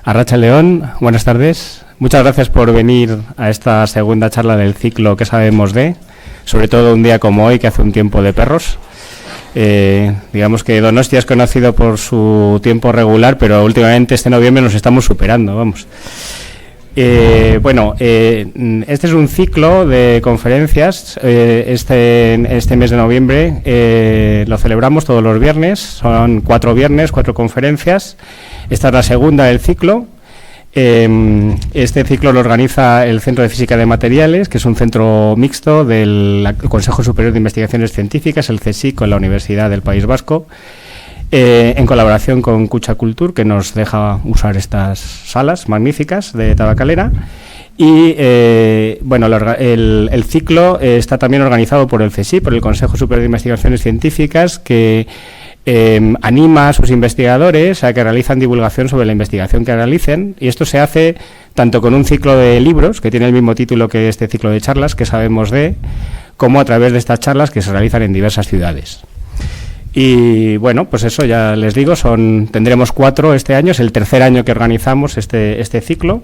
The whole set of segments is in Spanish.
Arratsaldeon, buenas tardes. Muchas gracias por venir a esta segunda charla del ciclo ¿Qué sabemos de? Sobre todo un día como hoy, que hace un tiempo de perros. Digamos que Donostia es conocido por su tiempo regular, pero últimamente este noviembre nos estamos superando, vamos. Este es un ciclo de conferencias. Este mes de noviembre lo celebramos todos los viernes. Son 4 viernes, 4 conferencias. Esta es la segunda del ciclo. Este ciclo lo organiza el Centro de Física de Materiales, que es un centro mixto del Consejo Superior de Investigaciones Científicas, el CSIC, con la Universidad del País Vasco, en colaboración con Kutxa Kultur, que nos deja usar estas salas magníficas de Tabacalera. Y el ciclo está también organizado por el CSIC, por el Consejo Superior de Investigaciones Científicas, que anima a sus investigadores a que realizan divulgación sobre la investigación que realicen, y esto se hace tanto con un ciclo de libros que tiene el mismo título que este ciclo de charlas que sabemos de, como a través de estas charlas que se realizan en diversas ciudades. Y bueno, pues eso ya les digo, tendremos 4 este año, es el tercer año que organizamos este ciclo.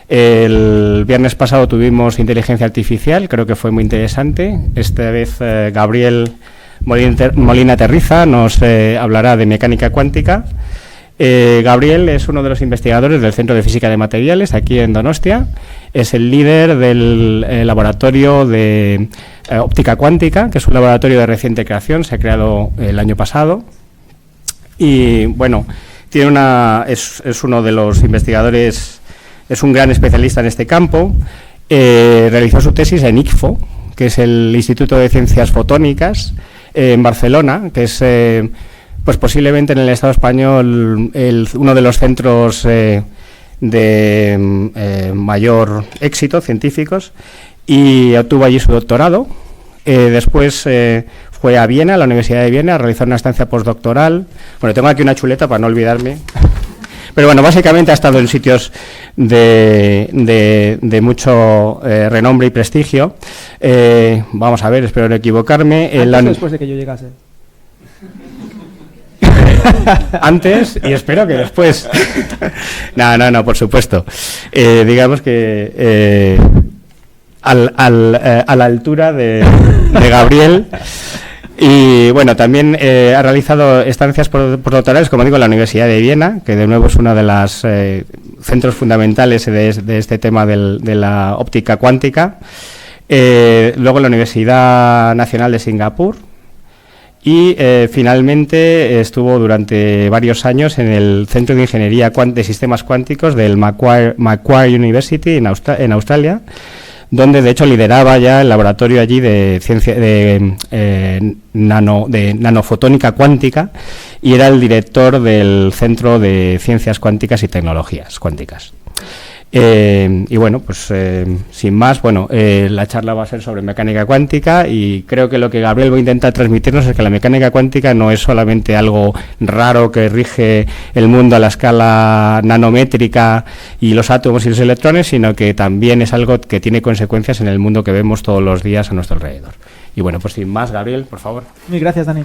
El viernes pasado tuvimos inteligencia artificial, creo que fue muy interesante. Esta vez Gabriel Molina Terriza nos hablará de mecánica cuántica. Gabriel es uno de los investigadores del Centro de Física de Materiales aquí en Donostia. Es el líder del laboratorio de óptica cuántica, que es un laboratorio de reciente creación, se ha creado el año pasado. Y bueno, es uno de los investigadores, es un gran especialista en este campo. Realizó su tesis en ICFO, que es el Instituto de Ciencias Fotónicas, en Barcelona, que es pues posiblemente en el Estado español uno de los centros de mayor éxito científicos, y obtuvo allí su doctorado. Después fue a Viena, a la Universidad de Viena, a realizar una estancia postdoctoral. Bueno, tengo aquí una chuleta para no olvidarme. Pero bueno, básicamente ha estado en sitios de mucho renombre y prestigio. Vamos a ver, espero no equivocarme. Después de que yo llegase. Antes y espero que después. No, por supuesto. Digamos que a la altura de Gabriel. Y bueno, también ha realizado estancias postdoctorales, como digo, en la Universidad de Viena, que de nuevo es uno de los centros fundamentales de este tema de la óptica cuántica. Luego en la Universidad Nacional de Singapur. Y finalmente estuvo durante varios años en el Centro de Ingeniería de Sistemas Cuánticos del Macquarie University en Australia, donde de hecho lideraba ya el laboratorio allí de ciencia de nanofotónica cuántica, y era el director del Centro de Ciencias Cuánticas y Tecnologías Cuánticas. Y bueno, pues sin más, la charla va a ser sobre mecánica cuántica, y creo que lo que Gabriel va a intentar transmitirnos es que la mecánica cuántica no es solamente algo raro que rige el mundo a la escala nanométrica y los átomos y los electrones, sino que también es algo que tiene consecuencias en el mundo que vemos todos los días a nuestro alrededor. Y bueno, pues sin más, Gabriel, por favor. Muy gracias, Dani.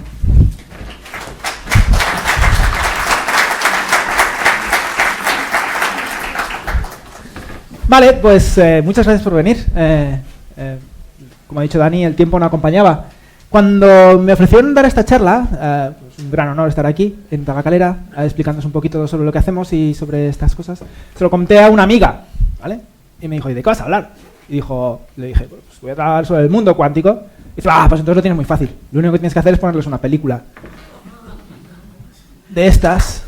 Vale, pues muchas gracias por venir. Como ha dicho Dani, el tiempo no acompañaba. Cuando me ofrecieron dar esta charla, pues un gran honor estar aquí en Tabacalera, explicándonos un poquito sobre lo que hacemos y sobre estas cosas, se lo conté a una amiga, ¿vale? Y me dijo, ¿y de qué vas a hablar? Y le dije, pues voy a hablar sobre el mundo cuántico. Y dice, pues entonces lo tienes muy fácil. Lo único que tienes que hacer es ponerles una película de estas.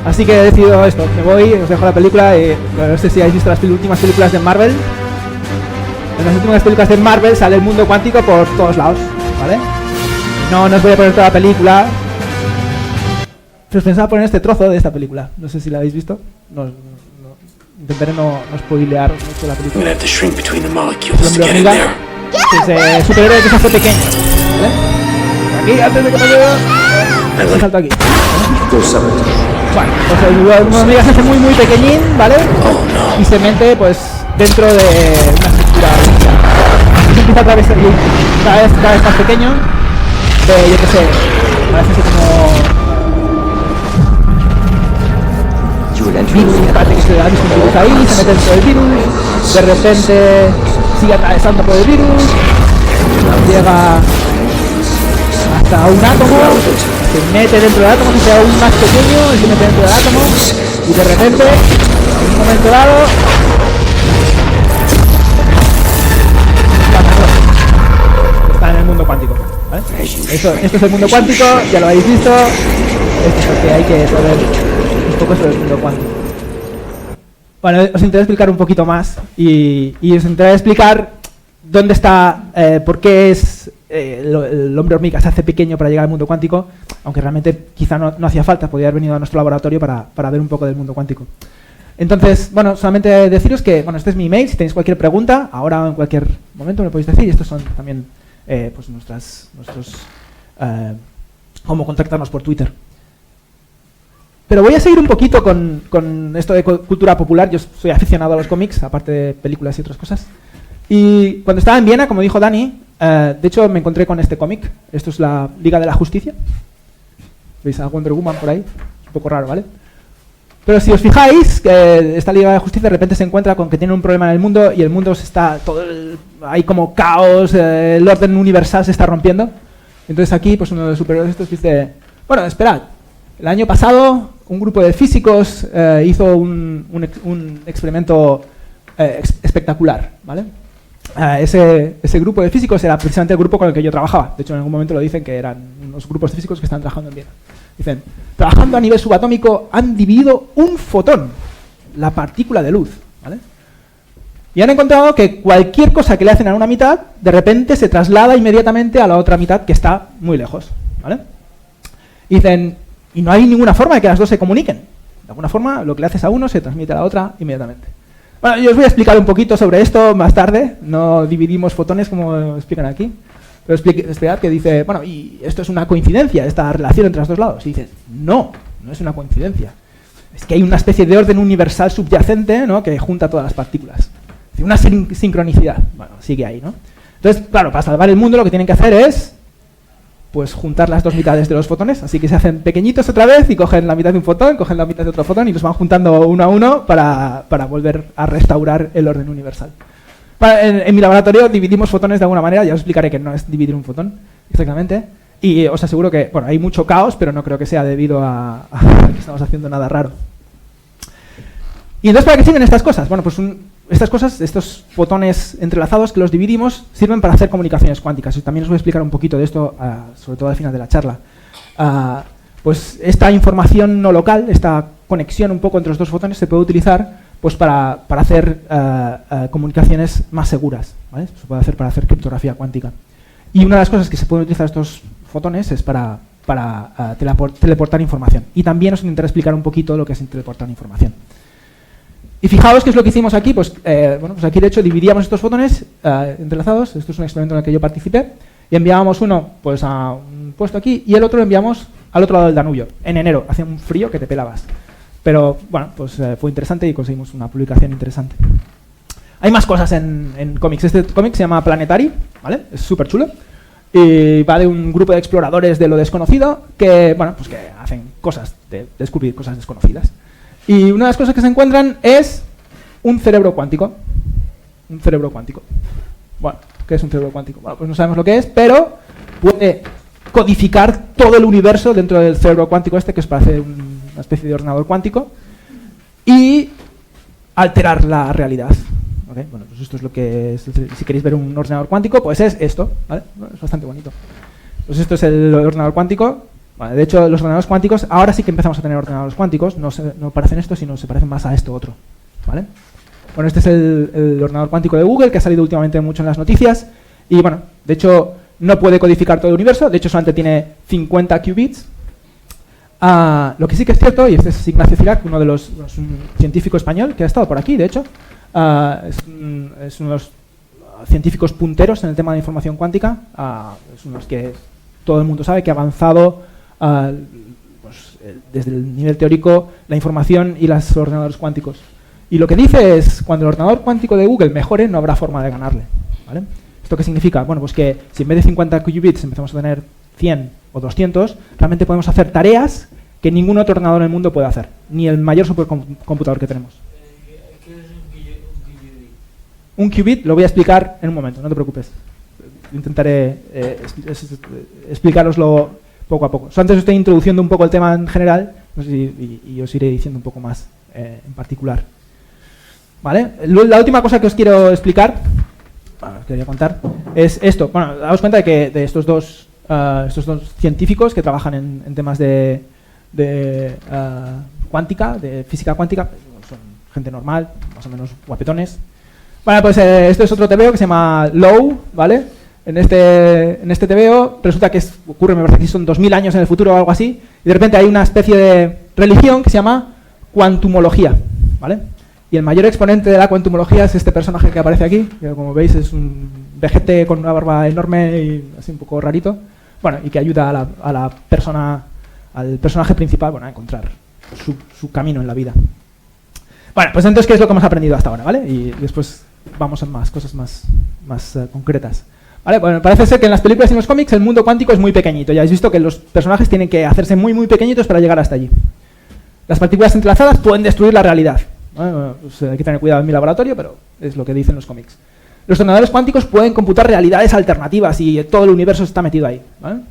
Así que he decidido esto, me voy, os dejo la película. No sé si habéis visto las últimas películas de Marvel. En las últimas películas de Marvel sale el mundo cuántico por todos lados, ¿vale? No os voy a poner toda la película. Pero os pensaba poner este trozo de esta película. No sé si la habéis visto. Intentaré no spoilear mucho la película. El hombre hormiga, que es superhéroe que se hace pequeño, ¿vale? Aquí, antes de que me vea, salto aquí. Bueno, pues el hombre hormiga se hace muy muy pequeñín, ¿vale? Y se mete pues dentro de una estructura limpia. Se empieza a atravesar cada vez más pequeño. Yo qué sé, parece como virus, parece que se ha visto un virus ahí, se mete dentro del virus, de repente sigue atravesando por el virus, llega hasta un átomo, se mete dentro del átomo, se sea aún más pequeño, y se mete dentro del átomo, y de repente, en un momento dado, está en el mundo cuántico. ¿Vale? Esto es el mundo cuántico, ya lo habéis visto. Esto es lo que hay que saber un poco sobre el mundo cuántico. Bueno, os intentaré explicar un poquito más y os intentaré explicar dónde está, por qué es el hombre hormiga se hace pequeño para llegar al mundo cuántico, aunque realmente quizá no hacía falta, podía haber venido a nuestro laboratorio para ver un poco del mundo cuántico. Entonces, bueno, solamente deciros que, bueno, este es mi email, si tenéis cualquier pregunta, ahora o en cualquier momento me podéis decir, y estos son también pues nuestros cómo contactarnos por Twitter. Pero voy a seguir un poquito con esto de cultura popular. Yo soy aficionado a los cómics, aparte de películas y otras cosas. Y cuando estaba en Viena, como dijo Dani, de hecho me encontré con este cómic. Esto es la Liga de la Justicia. ¿Veis a Wonder Woman por ahí? Es un poco raro, ¿vale? Pero si os fijáis, esta Liga de la Justicia de repente se encuentra con que tiene un problema en el mundo y el mundo se está hay como caos, el orden universal se está rompiendo. Entonces aquí, pues uno de los superhéroes estos dice, bueno, esperad, el año pasado un grupo de físicos hizo un experimento espectacular, ¿vale? Ese grupo de físicos era precisamente el grupo con el que yo trabajaba. De hecho, en algún momento lo dicen que eran unos grupos de físicos que están trabajando en Viena. Dicen, trabajando a nivel subatómico han dividido un fotón, la partícula de luz, ¿vale? Y han encontrado que cualquier cosa que le hacen a una mitad, de repente se traslada inmediatamente a la otra mitad que está muy lejos, ¿vale? Y dicen, y no hay ninguna forma de que las dos se comuniquen. De alguna forma, lo que le haces a uno se transmite a la otra inmediatamente. Bueno, yo os voy a explicar un poquito sobre esto más tarde. No dividimos fotones como explican aquí. Pero explicad que dice, bueno, y esto es una coincidencia, esta relación entre los dos lados. Y dices, no es una coincidencia. Es que hay una especie de orden universal subyacente, ¿no?, que junta todas las partículas. Una sincronicidad. Bueno, sigue ahí, ¿no? Entonces, claro, para salvar el mundo lo que tienen que hacer es pues juntar las dos mitades de los fotones, así que se hacen pequeñitos otra vez y cogen la mitad de un fotón, cogen la mitad de otro fotón y los van juntando uno a uno para volver a restaurar el orden universal. En mi laboratorio dividimos fotones de alguna manera, ya os explicaré que no es dividir un fotón exactamente, y os aseguro que, bueno, hay mucho caos, pero no creo que sea debido a que estamos haciendo nada raro. ¿Y entonces para qué sirven estas cosas? Bueno, pues estas cosas, estos fotones entrelazados que los dividimos, sirven para hacer comunicaciones cuánticas. Y también os voy a explicar un poquito de esto, sobre todo al final de la charla. Pues esta información no local, esta conexión un poco entre los dos fotones, se puede utilizar pues para hacer comunicaciones más seguras, ¿vale? Se puede hacer para hacer criptografía cuántica. Y una de las cosas que se pueden utilizar estos fotones es para teleportar información. Y también os intentaré explicar un poquito lo que es teleportar información. Y fijaos qué es lo que hicimos aquí. Pues, bueno, pues aquí de hecho dividíamos estos fotones entrelazados. Esto es un experimento en el que yo participé. Y enviábamos uno pues a un puesto aquí y el otro lo enviamos al otro lado del Danubio. En enero, hacía un frío que te pelabas. Pero bueno, pues fue interesante y conseguimos una publicación interesante. Hay más cosas en cómics. Este cómic se llama Planetary, ¿vale? Es súper chulo. Y va de un grupo de exploradores de lo desconocido que, bueno, pues que hacen cosas, de descubrir cosas desconocidas. Y una de las cosas que se encuentran es un cerebro cuántico. Un cerebro cuántico. Bueno, ¿qué es un cerebro cuántico? Bueno, pues no sabemos lo que es, pero puede codificar todo el universo dentro del cerebro cuántico este, que es para hacer una especie de ordenador cuántico, y alterar la realidad. ¿Okay? Bueno, pues esto es lo que es. Si queréis ver un ordenador cuántico, pues es esto, ¿vale? Es bastante bonito. Pues esto es el ordenador cuántico. Vale, de hecho, los ordenadores cuánticos, ahora sí que empezamos a tener ordenadores cuánticos, no parecen esto, sino se parecen más a esto otro, ¿vale? Bueno, este es el ordenador cuántico de Google, que ha salido últimamente mucho en las noticias, y bueno, de hecho, no puede codificar todo el universo, de hecho solamente tiene 50 qubits. Lo que sí que es cierto, y este es Ignacio Cirac, uno de los un científico español, que ha estado por aquí, de hecho, es uno de los científicos punteros en el tema de información cuántica, es uno de los que todo el mundo sabe que ha avanzado pues, desde el nivel teórico, la información y los ordenadores cuánticos. Y lo que dice es, cuando el ordenador cuántico de Google mejore, no habrá forma de ganarle, ¿vale? ¿Esto qué significa? Bueno, pues que si en vez de 50 qubits empezamos a tener 100 o 200, realmente podemos hacer tareas que ningún otro ordenador en el mundo puede hacer, ni el mayor supercomputador que tenemos. ¿Qué es Un qubit lo voy a explicar en un momento, no te preocupes. Intentaré explicároslo poco a poco. Antes estoy introduciendo un poco el tema en general, no sé y os iré diciendo un poco más en particular. ¿Vale? La última cosa que os quiero explicar, os quería contar, es esto. Bueno, daos cuenta de que de estos dos científicos que trabajan en temas de cuántica, de física cuántica, son gente normal, más o menos guapetones. Vale, pues esto es otro TVO que se llama Low, ¿vale? En este TVO resulta que ocurre, me parece que son 2000 años en el futuro o algo así, y de repente hay una especie de religión que se llama cuantumología, ¿vale? Y el mayor exponente de la cuantumología es este personaje que aparece aquí, que como veis es un vejete con una barba enorme y así un poco rarito, bueno, y que ayuda a la persona, al personaje principal, bueno, a encontrar su camino en la vida. Bueno, pues entonces, ¿qué es lo que hemos aprendido hasta ahora, ¿vale? Y después vamos a más cosas más concretas. ¿Vale? Bueno, parece ser que en las películas y en los cómics el mundo cuántico es muy pequeñito. Ya habéis visto que los personajes tienen que hacerse muy, muy pequeñitos para llegar hasta allí. Las partículas entrelazadas pueden destruir la realidad. Bueno, pues hay que tener cuidado en mi laboratorio, pero es lo que dicen los cómics. Los ordenadores cuánticos pueden computar realidades alternativas y todo el universo está metido ahí, ¿vale?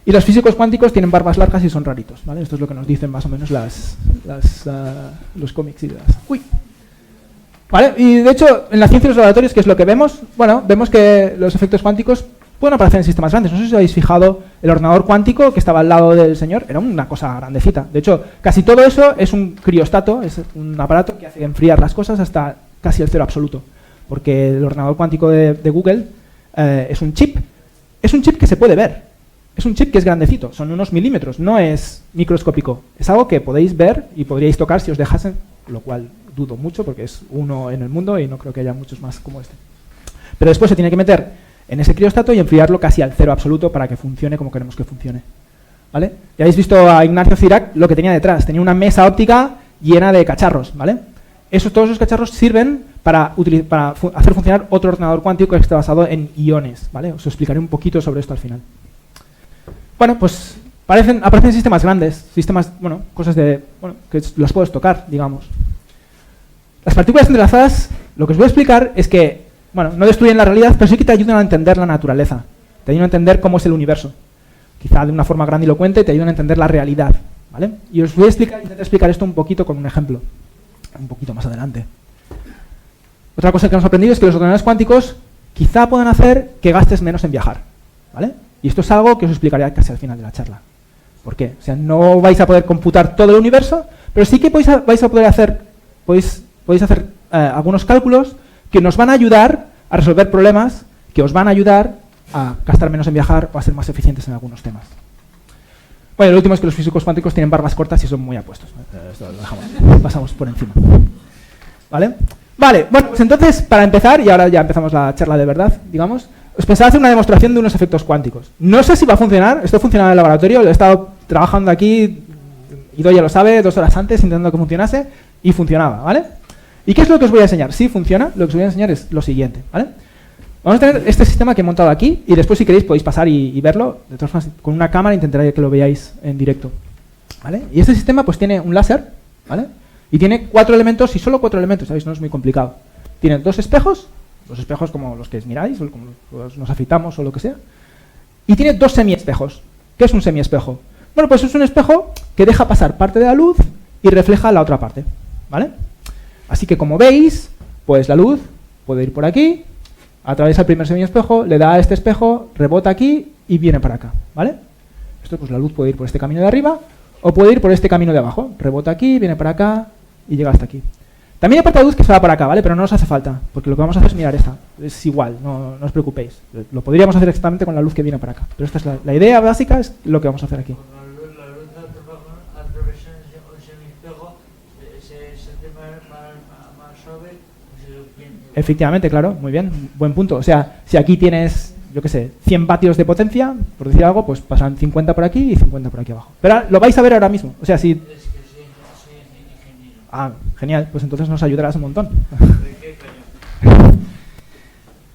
Y los físicos cuánticos tienen barbas largas y son raritos, ¿vale? Esto es lo que nos dicen más o menos los cómics y las... ¡Uy! ¿Vale? Y de hecho, en la ciencia de los laboratorios, ¿qué es lo que vemos? Bueno, vemos que los efectos cuánticos pueden aparecer en sistemas grandes. No sé si os habéis fijado, el ordenador cuántico que estaba al lado del señor era una cosa grandecita. De hecho, casi todo eso es un criostato, es un aparato que hace enfriar las cosas hasta casi el cero absoluto. Porque el ordenador cuántico de Google es un chip que se puede ver. Es un chip que es grandecito, son unos milímetros, no es microscópico. Es algo que podéis ver y podríais tocar si os dejasen, lo cual dudo mucho porque es uno en el mundo y no creo que haya muchos más como este. Pero después se tiene que meter en ese criostato y enfriarlo casi al cero absoluto para que funcione como queremos que funcione. ¿Vale? Ya habéis visto a Ignacio Cirac lo que tenía detrás. Tenía una mesa óptica llena de cacharros, ¿vale? Todos esos cacharros sirven para hacer funcionar otro ordenador cuántico que está basado en iones, ¿vale? Os explicaré un poquito sobre esto al final. Bueno, pues aparecen sistemas grandes, sistemas, bueno, cosas que las puedes tocar, digamos. Las partículas entrelazadas, lo que os voy a explicar es que, bueno, no destruyen la realidad, pero sí que te ayudan a entender la naturaleza, te ayudan a entender cómo es el universo. Quizá de una forma grandilocuente te ayudan a entender la realidad, ¿vale? Y os voy a intentar explicar esto un poquito con un ejemplo, un poquito más adelante. Otra cosa que hemos aprendido es que los ordenadores cuánticos quizá puedan hacer que gastes menos en viajar, ¿vale? Y esto es algo que os explicaré casi al final de la charla. ¿Por qué? O sea, no vais a poder computar todo el universo, pero sí que vais a poder hacer, podéis hacer algunos cálculos que nos van a ayudar a resolver problemas, que os van a ayudar a gastar menos en viajar o a ser más eficientes en algunos temas. Bueno, lo último es que los físicos cuánticos tienen barbas cortas y son muy apuestos. Esto lo dejamos, pasamos por encima. ¿Vale? Vale, bueno, pues entonces, para empezar, y ahora ya empezamos la charla de verdad, digamos, os pensaba hacer una demostración de unos efectos cuánticos. No sé si va a funcionar, esto funciona en el laboratorio, lo he estado trabajando aquí, Ido ya lo sabe, 2 horas antes intentando que funcionase, y funcionaba, ¿vale? ¿Y qué es lo que os voy a enseñar? Si funciona, lo que os voy a enseñar es lo siguiente, ¿vale? Vamos a tener este sistema que he montado aquí, y después si queréis podéis pasar y verlo, de todas formas con una cámara intentaré que lo veáis en directo, ¿vale? Y este sistema pues tiene un láser, ¿vale? Y tiene 4 elementos, y solo 4 elementos, ¿sabéis? No es muy complicado. Tiene 2 espejos, los espejos como los que miráis, o como nos afeitamos o lo que sea. Y tiene 2 semiespejos. ¿Qué es un semiespejo? Bueno, pues es un espejo que deja pasar parte de la luz y refleja la otra parte, ¿vale? Así que como veis, pues la luz puede ir por aquí, atraviesa el primer semiespejo, le da a este espejo, rebota aquí y viene para acá, ¿vale? Esto pues la luz puede ir por este camino de arriba o puede ir por este camino de abajo. Rebota aquí, viene para acá y llega hasta aquí. También hay parte de luz que se va para acá, ¿vale? Pero no nos hace falta, porque lo que vamos a hacer es mirar esta. Es igual, no os preocupéis. Lo podríamos hacer exactamente con la luz que viene para acá. Pero esta es la idea básica, es lo que vamos a hacer aquí. La luz atraviesa un semiespejo, se tema más suave, se lo pierde. Efectivamente, claro, muy bien, buen punto. O sea, si aquí tienes, yo qué sé, 100 vatios de potencia, por decir algo, pues pasan 50 por aquí y 50 por aquí abajo. Pero lo vais a ver ahora mismo. O sea, si... Ah, genial, pues entonces nos ayudarás un montón.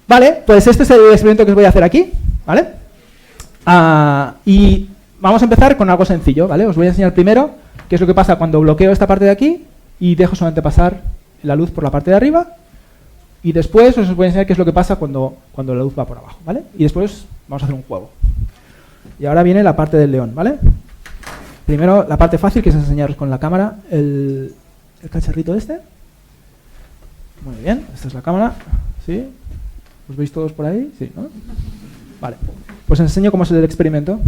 Vale, pues este es el experimento que os voy a hacer aquí, ¿vale? Y vamos a empezar con algo sencillo, ¿vale? Os voy a enseñar primero qué es lo que pasa cuando bloqueo esta parte de aquí y dejo solamente pasar la luz por la parte de arriba. Y después os voy a enseñar qué es lo que pasa cuando la luz va por abajo, ¿vale? Y después vamos a hacer un juego. Y ahora viene la parte del león, ¿vale? Primero la parte fácil, que es enseñaros con la cámara el cacharrito este. Muy bien, esta es la cámara, ¿sí? ¿Os veis todos por ahí? Sí, ¿no? Vale, pues os enseño cómo es el experimento.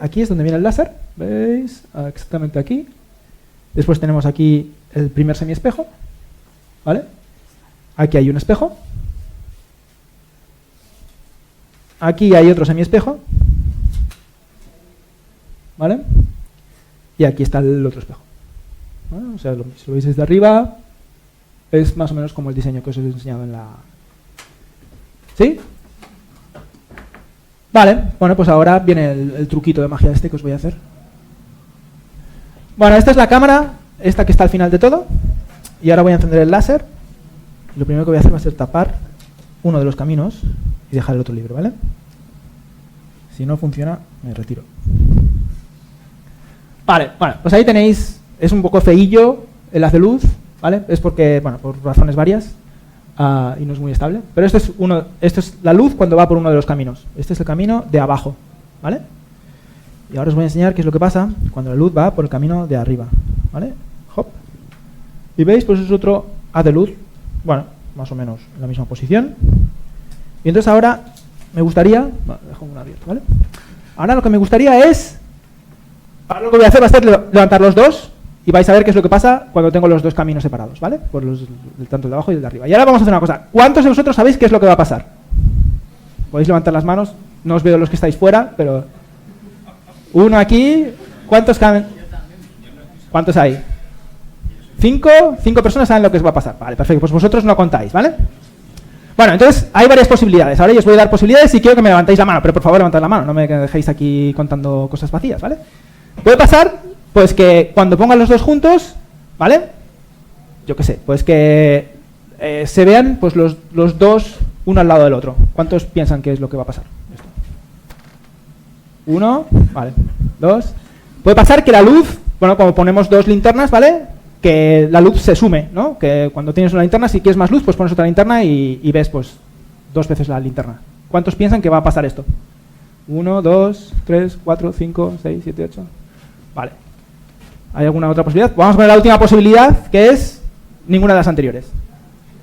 Aquí es donde viene el láser, ¿veis? Exactamente aquí. Después tenemos aquí el primer semiespejo, ¿vale? Aquí hay un espejo. Aquí hay otro semiespejo, ¿vale? Y aquí está el otro espejo. ¿Vale? O sea, si lo veis desde arriba, es más o menos como el diseño que os he enseñado en la... ¿Sí? Vale, bueno, pues ahora viene el truquito de magia que os voy a hacer. Bueno, esta es la cámara, esta que está al final de todo. Y ahora voy a encender el láser. Lo primero que voy a hacer va a ser tapar uno de los caminos y dejar el otro libre, ¿vale? Si no funciona, me retiro. Vale, bueno, pues ahí tenéis, es un poco feillo el haz de luz, ¿vale? Es porque, bueno, por razones varias y no es muy estable. Pero esto es la luz cuando va por uno de los caminos. Este es el camino de abajo, ¿vale? Y ahora os voy a enseñar qué es lo que pasa cuando la luz va por el camino de arriba, ¿vale? Hop. Y veis, pues es otro haz de luz. Bueno, más o menos en la misma posición. Y entonces ahora me gustaría... Bueno, dejo uno abierto, ¿vale? Ahora lo que me gustaría es... Ahora lo que voy a hacer va a ser levantar los dos y vais a ver qué es lo que pasa cuando tengo los dos caminos separados, ¿vale? Por tanto el de abajo y el de arriba. Y ahora vamos a hacer una cosa. ¿Cuántos de vosotros sabéis qué es lo que va a pasar? Podéis levantar las manos. No os veo los que estáis fuera, pero... Uno aquí. ¿Cuántos hay? ¿Cinco personas saben lo que os va a pasar? Vale, perfecto. Pues vosotros no contáis, ¿vale? Bueno, entonces hay varias posibilidades. Ahora yo os voy a dar posibilidades y quiero que me levantéis la mano. Pero por favor, levantad la mano. No me dejéis aquí contando cosas vacías, ¿vale? Puede pasar, pues que cuando pongan los dos juntos, ¿vale? Yo qué sé, pues que se vean pues los dos uno al lado del otro. ¿Cuántos piensan que es lo que va a pasar? Esto. Uno, vale. Dos. Puede pasar que la luz, bueno, como ponemos dos linternas, ¿vale? Que la luz se sume, ¿no? Que cuando tienes una linterna, si quieres más luz, pues pones otra linterna y ves, pues, dos veces la linterna. ¿Cuántos piensan que va a pasar esto? 1, 2, 3, 4, 5, 6, 7, 8. Vale. ¿Hay alguna otra posibilidad? Vamos a poner la última posibilidad, que es ninguna de las anteriores.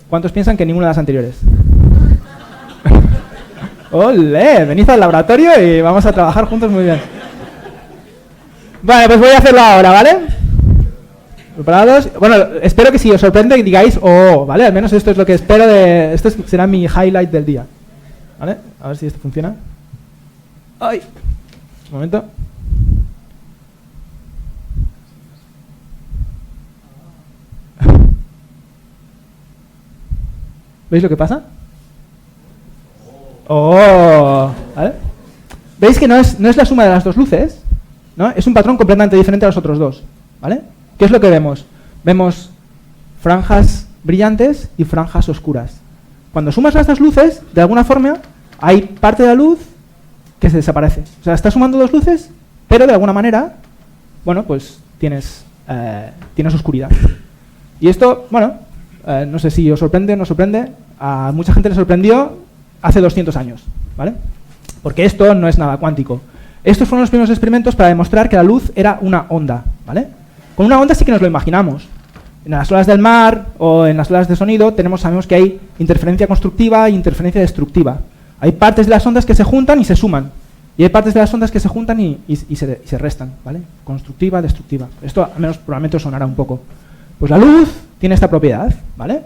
¿Cuántos piensan que ninguna de las anteriores? ¡Olé! Venid al laboratorio y vamos a trabajar juntos muy bien. Vale, pues voy a hacerlo ahora, ¿vale? ¿Preparados? Bueno, espero que si os sorprende digáis, oh, ¿vale? Al menos esto es lo que espero de... Esto será mi highlight del día. ¿Vale? A ver si esto funciona. ¡Ay! Un momento. ¿Veis lo que pasa? ¡Oh! ¿Vale? ¿Veis que no es la suma de las dos luces? ¿No? Es un patrón completamente diferente a los otros dos. ¿Vale? ¿Qué es lo que vemos? Vemos franjas brillantes y franjas oscuras. Cuando sumas las dos luces, de alguna forma, hay parte de la luz que se desaparece. O sea, estás sumando dos luces, pero de alguna manera, bueno, pues tienes oscuridad. Y esto, bueno, no sé si os sorprende o no sorprende. A mucha gente le sorprendió hace 200 años, ¿vale? Porque esto no es nada cuántico. Estos fueron los primeros experimentos para demostrar que la luz era una onda, ¿vale? Con una onda sí que nos lo imaginamos. En las olas del mar o en las olas de sonido sabemos que hay interferencia constructiva e interferencia destructiva. Hay partes de las ondas que se juntan y se suman. Y hay partes de las ondas que se juntan y se restan, ¿vale? Constructiva, destructiva. Esto al menos probablemente os sonará un poco. Pues la luz tiene esta propiedad, ¿vale?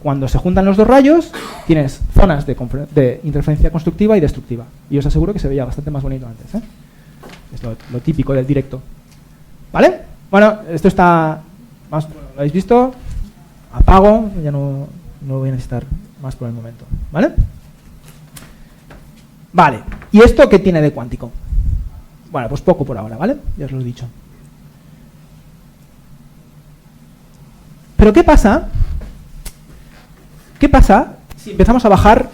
Cuando se juntan los dos rayos, tienes zonas de interferencia constructiva y destructiva. Y os aseguro que se veía bastante más bonito antes, ¿eh? Es lo típico del directo. ¿Vale? Bueno, esto está... ¿Lo habéis visto? Apago, ya no voy a necesitar más por el momento. ¿Vale? Vale. ¿Y esto qué tiene de cuántico? Bueno, pues poco por ahora, ¿vale? Ya os lo he dicho. Pero ¿qué pasa? ¿Qué pasa si empezamos a bajar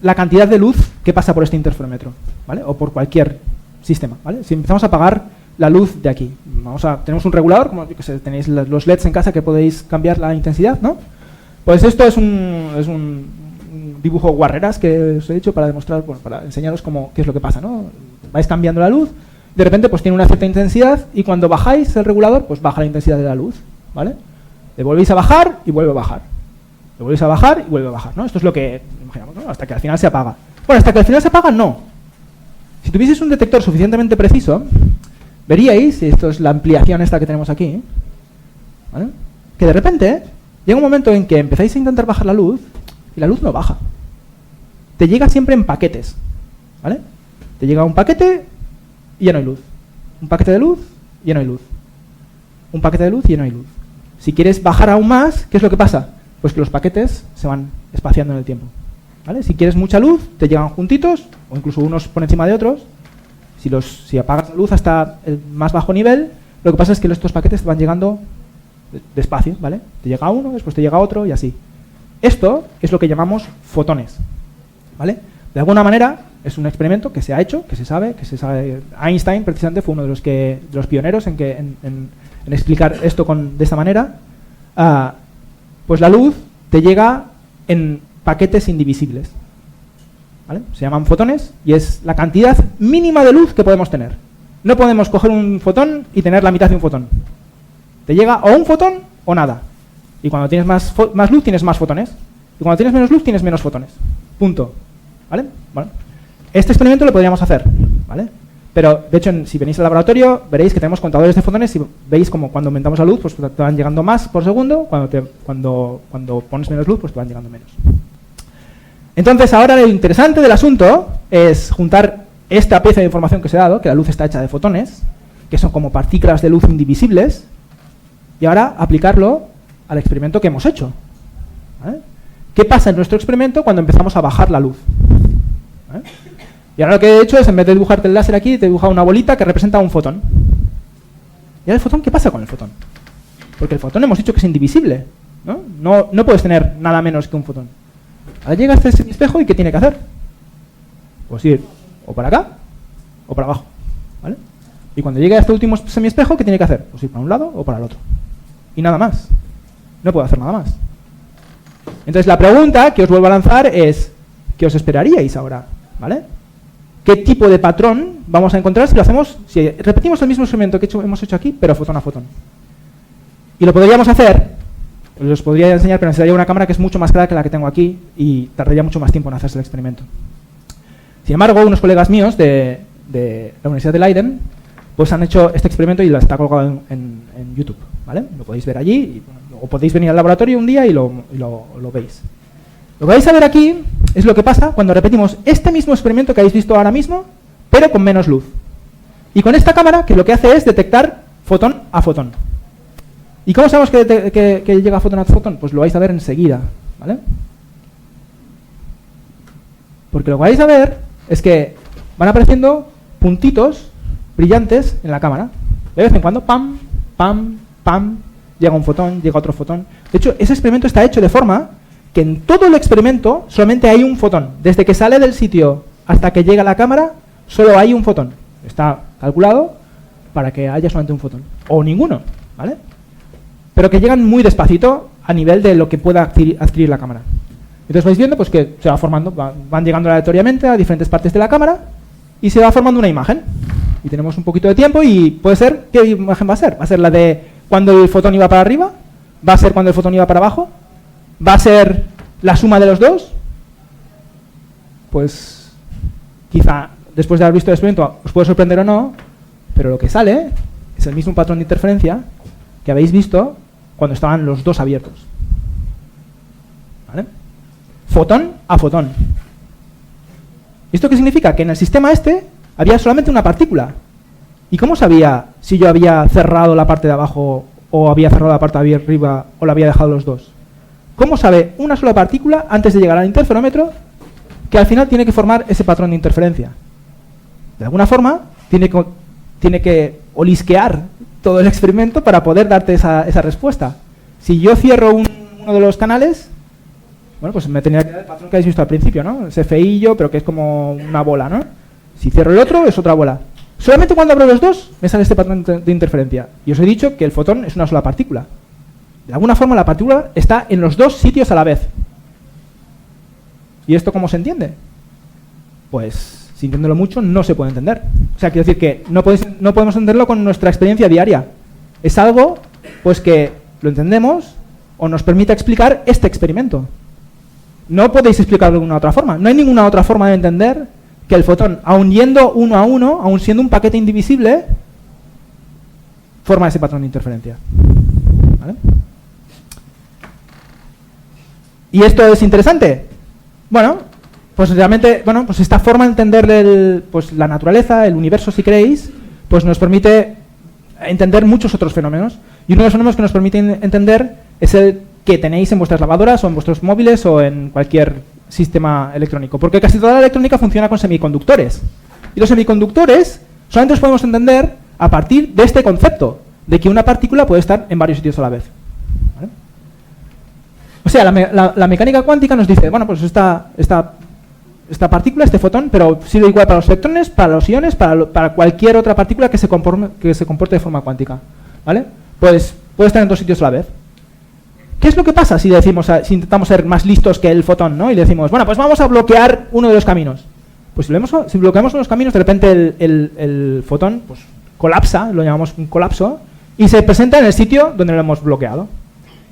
la cantidad de luz que pasa por este interferómetro? ¿Vale? O por cualquier sistema, ¿vale? Si empezamos a apagar la luz de aquí. Tenemos un regulador, como yo que sé, tenéis los LEDs en casa que podéis cambiar la intensidad, ¿no? Pues esto es un dibujo guarreras que os he hecho para demostrar, bueno, para enseñaros qué es lo que pasa, ¿no? Vais cambiando la luz, de repente pues tiene una cierta intensidad y cuando bajáis el regulador, pues baja la intensidad de la luz, ¿vale? Le volvéis a bajar y vuelve a bajar. Le volvéis a bajar y vuelve a bajar, ¿no? Esto es lo que imaginamos, ¿no? Hasta que al final se apaga. Bueno, hasta que al final se apaga, no. Si tuvieseis un detector suficientemente preciso, veríais, y esto es la ampliación esta que tenemos aquí, ¿vale? Que de repente llega un momento en que empezáis a intentar bajar la luz y la luz no baja. Te llega siempre en paquetes, ¿vale? Te llega un paquete y ya no hay luz. Un paquete de luz y ya no hay luz. Un paquete de luz y ya no hay luz. Si quieres bajar aún más, ¿qué es lo que pasa? Pues que los paquetes se van espaciando en el tiempo, ¿vale? Si quieres mucha luz, te llegan juntitos, o incluso unos por encima de otros. Si apagas la luz hasta el más bajo nivel, lo que pasa es que estos paquetes van llegando despacio, ¿vale? Te llega uno, después te llega otro y así. Esto es lo que llamamos fotones, ¿vale? De alguna manera es un experimento que se ha hecho, que se sabe. Einstein precisamente fue uno de los pioneros en explicar esto de esta manera. Pues la luz te llega en paquetes indivisibles, ¿vale? Se llaman fotones y es la cantidad mínima de luz que podemos tener. No podemos coger un fotón y tener la mitad de un fotón. Te llega o un fotón o nada. Y cuando tienes más luz tienes más fotones. Y cuando tienes menos luz tienes menos fotones. Punto. ¿Vale? Bueno, este experimento lo podríamos hacer, ¿vale? Pero, de hecho, si venís al laboratorio, veréis que tenemos contadores de fotones y veis como cuando aumentamos la luz, pues te van llegando más por segundo, cuando pones menos luz, pues te van llegando menos. Entonces, ahora lo interesante del asunto es juntar esta pieza de información que os he dado, que la luz está hecha de fotones, que son como partículas de luz indivisibles, y ahora aplicarlo al experimento que hemos hecho, ¿vale? ¿Qué pasa en nuestro experimento cuando empezamos a bajar la luz? ¿Vale? Y ahora lo que he hecho es, en vez de dibujarte el láser aquí, te he dibujado una bolita que representa un fotón. ¿Y ahora el fotón? ¿Qué pasa con el fotón? Porque el fotón hemos dicho que es indivisible, ¿no? No puedes tener nada menos que un fotón. Ahora llega este semiespejo y ¿qué tiene que hacer? Pues ir o para acá o para abajo, ¿vale? Y cuando llegue a este último semiespejo, ¿qué tiene que hacer? Pues ir para un lado o para el otro. Y nada más. No puedo hacer nada más. Entonces la pregunta que os vuelvo a lanzar es, ¿qué os esperaríais ahora? ¿Vale? ¿Qué tipo de patrón vamos a encontrar si repetimos el mismo experimento que hemos hecho aquí, pero fotón a fotón? Y lo podríamos hacer, os podría enseñar, pero necesitaría una cámara que es mucho más clara que la que tengo aquí y tardaría mucho más tiempo en hacerse el experimento. Sin embargo, unos colegas míos de la Universidad de Leiden pues han hecho este experimento y lo está colgado en YouTube, ¿vale? Lo podéis ver allí, o podéis venir al laboratorio un día y lo veis. Lo que vais a ver aquí es lo que pasa cuando repetimos este mismo experimento que habéis visto ahora mismo, pero con menos luz. Y con esta cámara, que lo que hace es detectar fotón a fotón. ¿Y cómo sabemos que llega fotón a fotón? Pues lo vais a ver enseguida, ¿vale? Porque lo que vais a ver es que van apareciendo puntitos brillantes en la cámara. De vez en cuando, pam, pam, pam, llega un fotón, llega otro fotón. De hecho, ese experimento está hecho de forma que en todo el experimento solamente hay un fotón. Desde que sale del sitio hasta que llega a la cámara, solo hay un fotón. Está calculado para que haya solamente un fotón. O ninguno, ¿vale? Pero que llegan muy despacito a nivel de lo que pueda adquirir la cámara. Entonces vais viendo pues que se va formando, van llegando aleatoriamente a diferentes partes de la cámara y se va formando una imagen. Y tenemos un poquito de tiempo y puede ser, ¿qué imagen va a ser? ¿Va a ser la de cuando el fotón iba para arriba? ¿Va a ser cuando el fotón iba para abajo? ¿Va a ser la suma de los dos? Pues quizá después de haber visto el experimento os puede sorprender o no, pero lo que sale es el mismo patrón de interferencia que habéis visto cuando estaban los dos abiertos, ¿vale? Fotón a fotón. ¿Esto qué significa? Que en el sistema este había solamente una partícula. ¿Y cómo sabía si yo había cerrado la parte de abajo o había cerrado la parte de arriba o la había dejado los dos? ¿Cómo sabe una sola partícula antes de llegar al interferómetro que al final tiene que formar ese patrón de interferencia? De alguna forma tiene que olisquear todo el experimento para poder darte esa respuesta. Si yo cierro uno de los canales, bueno, pues me tendría que dar el patrón que habéis visto al principio, ¿no? Ese feillo, pero que es como una bola, ¿no? Si cierro el otro, es otra bola. Solamente cuando abro los dos me sale este patrón de interferencia. Y os he dicho que el fotón es una sola partícula. De alguna forma la partícula está en los dos sitios a la vez. ¿Y esto cómo se entiende? Pues, sintiéndolo mucho, no se puede entender. O sea, quiero decir que no podemos entenderlo con nuestra experiencia diaria. Es algo, pues, que lo entendemos o nos permite explicar este experimento. No podéis explicarlo de ninguna otra forma. No hay ninguna otra forma de entender que el fotón, aun yendo uno a uno, aun siendo un paquete indivisible, forma ese patrón de interferencia. ¿Vale? ¿Y esto es interesante? Bueno, pues realmente, pues esta forma de entender pues la naturaleza, el universo, si queréis, pues nos permite entender muchos otros fenómenos. Y uno de los fenómenos que nos permite entender es el que tenéis en vuestras lavadoras o en vuestros móviles o en cualquier sistema electrónico. Porque casi toda la electrónica funciona con semiconductores. Y los semiconductores solamente los podemos entender a partir de este concepto, de que una partícula puede estar en varios sitios a la vez. ¿Vale? O sea, la mecánica cuántica nos dice, bueno, pues esta partícula, este fotón, pero sirve igual para los electrones, para los iones, para cualquier otra partícula que se comporte de forma cuántica. ¿Vale? Pues puede estar en dos sitios a la vez. ¿Qué es lo que pasa si si intentamos ser más listos que el fotón, ¿no? Y le decimos, bueno, pues vamos a bloquear uno de los caminos. Pues si bloqueamos uno de los caminos, de repente el fotón pues, colapsa, lo llamamos un colapso, y se presenta en el sitio donde lo hemos bloqueado.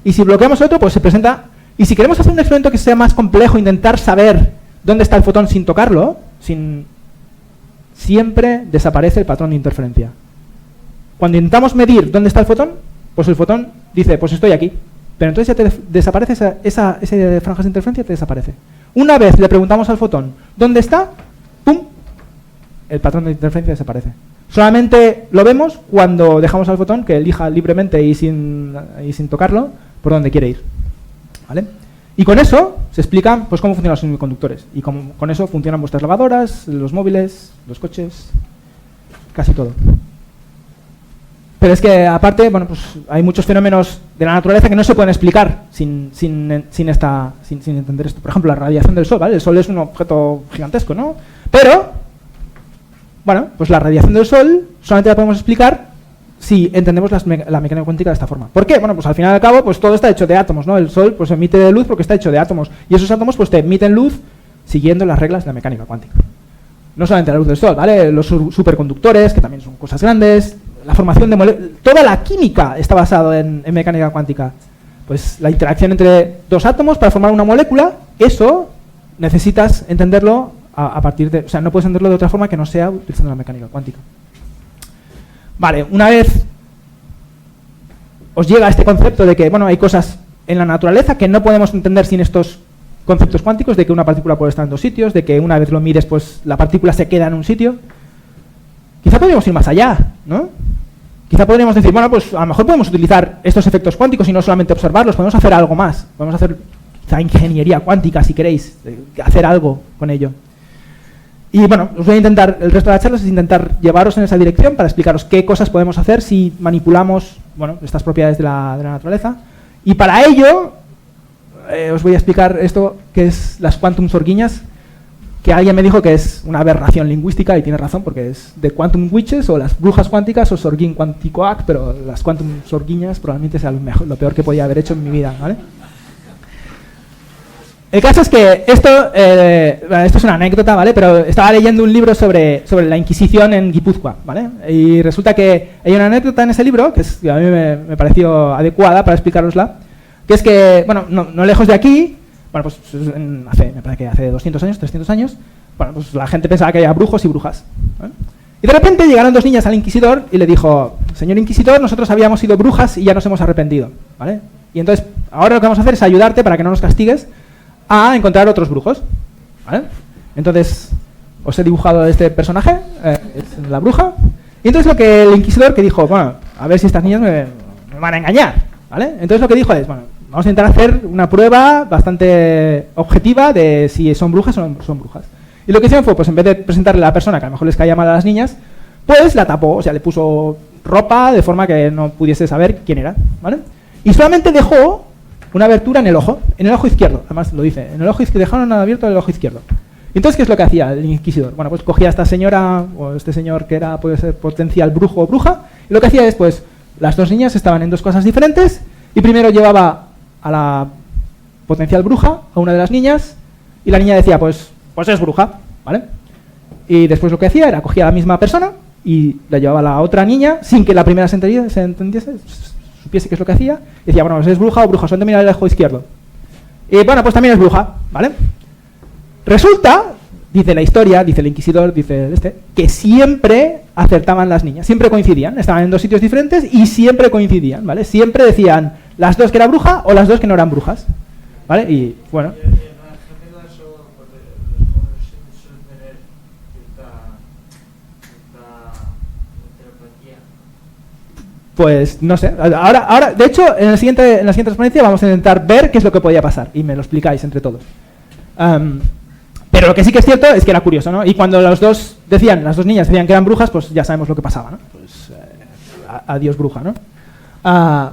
Y si bloqueamos otro, pues se presenta. Y si queremos hacer un experimento que sea más complejo, intentar saber dónde está el fotón sin tocarlo, siempre desaparece el patrón de interferencia. Cuando intentamos medir dónde está el fotón, pues el fotón dice, pues estoy aquí. Pero entonces ya te desaparece esa franjas de interferencia, te desaparece. Una vez le preguntamos al fotón dónde está, ¡pum!, el patrón de interferencia desaparece. Solamente lo vemos cuando dejamos al fotón que elija libremente y sin tocarlo por dónde quiere ir. ¿Vale? Y con eso se explica pues, cómo funcionan los semiconductores. Y con eso funcionan vuestras lavadoras, los móviles, los coches, casi todo. Pero es que, aparte, pues hay muchos fenómenos de la naturaleza que no se pueden explicar sin entender esto. Por ejemplo, la radiación del Sol, ¿vale? El Sol es un objeto gigantesco, ¿no? Pero, pues la radiación del Sol solamente la podemos explicar si entendemos la mecánica cuántica de esta forma. ¿Por qué? Pues al final y al cabo, pues todo está hecho de átomos, ¿no? El Sol pues emite luz porque está hecho de átomos. Y esos átomos pues te emiten luz siguiendo las reglas de la mecánica cuántica. No solamente la luz del Sol, ¿vale? Los superconductores, que también son cosas grandes. La formación de moléculas, toda la química está basada en mecánica cuántica. Pues la interacción entre dos átomos para formar una molécula, eso necesitas entenderlo a partir de... O sea, no puedes entenderlo de otra forma que no sea utilizando la mecánica cuántica. Vale, una vez os llega este concepto de que, hay cosas en la naturaleza que no podemos entender sin estos conceptos cuánticos, de que una partícula puede estar en dos sitios, de que una vez lo mires, pues la partícula se queda en un sitio. Quizá podríamos ir más allá, ¿no? Quizá podríamos decir, pues a lo mejor podemos utilizar estos efectos cuánticos y no solamente observarlos, podemos hacer algo más. Podemos hacer quizá ingeniería cuántica, si queréis, hacer algo con ello. Y os voy a intentar, el resto de la charla es intentar llevaros en esa dirección para explicaros qué cosas podemos hacer si manipulamos, estas propiedades de la naturaleza. Y para ello, os voy a explicar esto que es las quantum sorguiñas, que alguien me dijo que es una aberración lingüística, y tiene razón, porque es de quantum witches, o las brujas cuánticas, o sorguín cuánticoac, pero las quantum sorguiñas probablemente sea lo peor que podía haber hecho en mi vida, ¿vale? El caso es que esto es una anécdota, ¿vale? Pero estaba leyendo un libro sobre la Inquisición en Guipúzcoa, ¿vale? Y resulta que hay una anécdota en ese libro, que a mí me pareció adecuada para explicarosla, que es que, no lejos de aquí, me parece que hace 200 años, 300 años, pues la gente pensaba que había brujos y brujas, ¿vale? Y de repente llegaron dos niñas al inquisidor y le dijo, señor inquisidor, nosotros habíamos sido brujas y ya nos hemos arrepentido, ¿vale? Y entonces, ahora lo que vamos a hacer es ayudarte para que no nos castigues a encontrar otros brujos, ¿vale? Entonces, os he dibujado este personaje, es la bruja, y entonces lo que el inquisidor que dijo, a ver si estas niñas me van a engañar, ¿vale? Entonces lo que dijo es, vamos a intentar hacer una prueba bastante objetiva de si son brujas o no son brujas. Y lo que hicieron fue, pues en vez de presentarle a la persona que a lo mejor les caía mal a las niñas, pues la tapó, o sea, le puso ropa de forma que no pudiese saber quién era, ¿vale? Y solamente dejó una abertura en el ojo izquierdo, además lo dice, en el ojo izquierdo, dejaron abierto el ojo izquierdo. Entonces, ¿qué es lo que hacía el inquisidor? Bueno, pues cogía a esta señora o este señor que era, puede ser potencial brujo o bruja, y lo que hacía es, pues, las dos niñas estaban en dos cosas diferentes, y primero llevaba a la potencial bruja, a una de las niñas, y la niña decía, pues es bruja, ¿vale? Y después lo que hacía era cogía a la misma persona y la llevaba a la otra niña, sin que la primera se entendiese, supiese qué es lo que hacía, y decía, bueno, pues es bruja o bruja, son de mirar el ojo izquierdo. Y bueno, pues también es bruja, ¿vale? Resulta, dice la historia, dice el inquisidor, dice que siempre acertaban las niñas, siempre coincidían, estaban en dos sitios diferentes y siempre coincidían, ¿vale? Siempre decían las dos que era bruja o las dos que no eran brujas, ¿vale? Y bueno. Pues no sé, ahora de hecho en la siguiente transparencia vamos a intentar ver qué es lo que podía pasar y me lo explicáis entre todos. Pero lo que sí que es cierto es que era curioso, ¿no? Y cuando las dos niñas decían que eran brujas, pues ya sabemos lo que pasaba, ¿no? Pues adiós bruja, ¿no?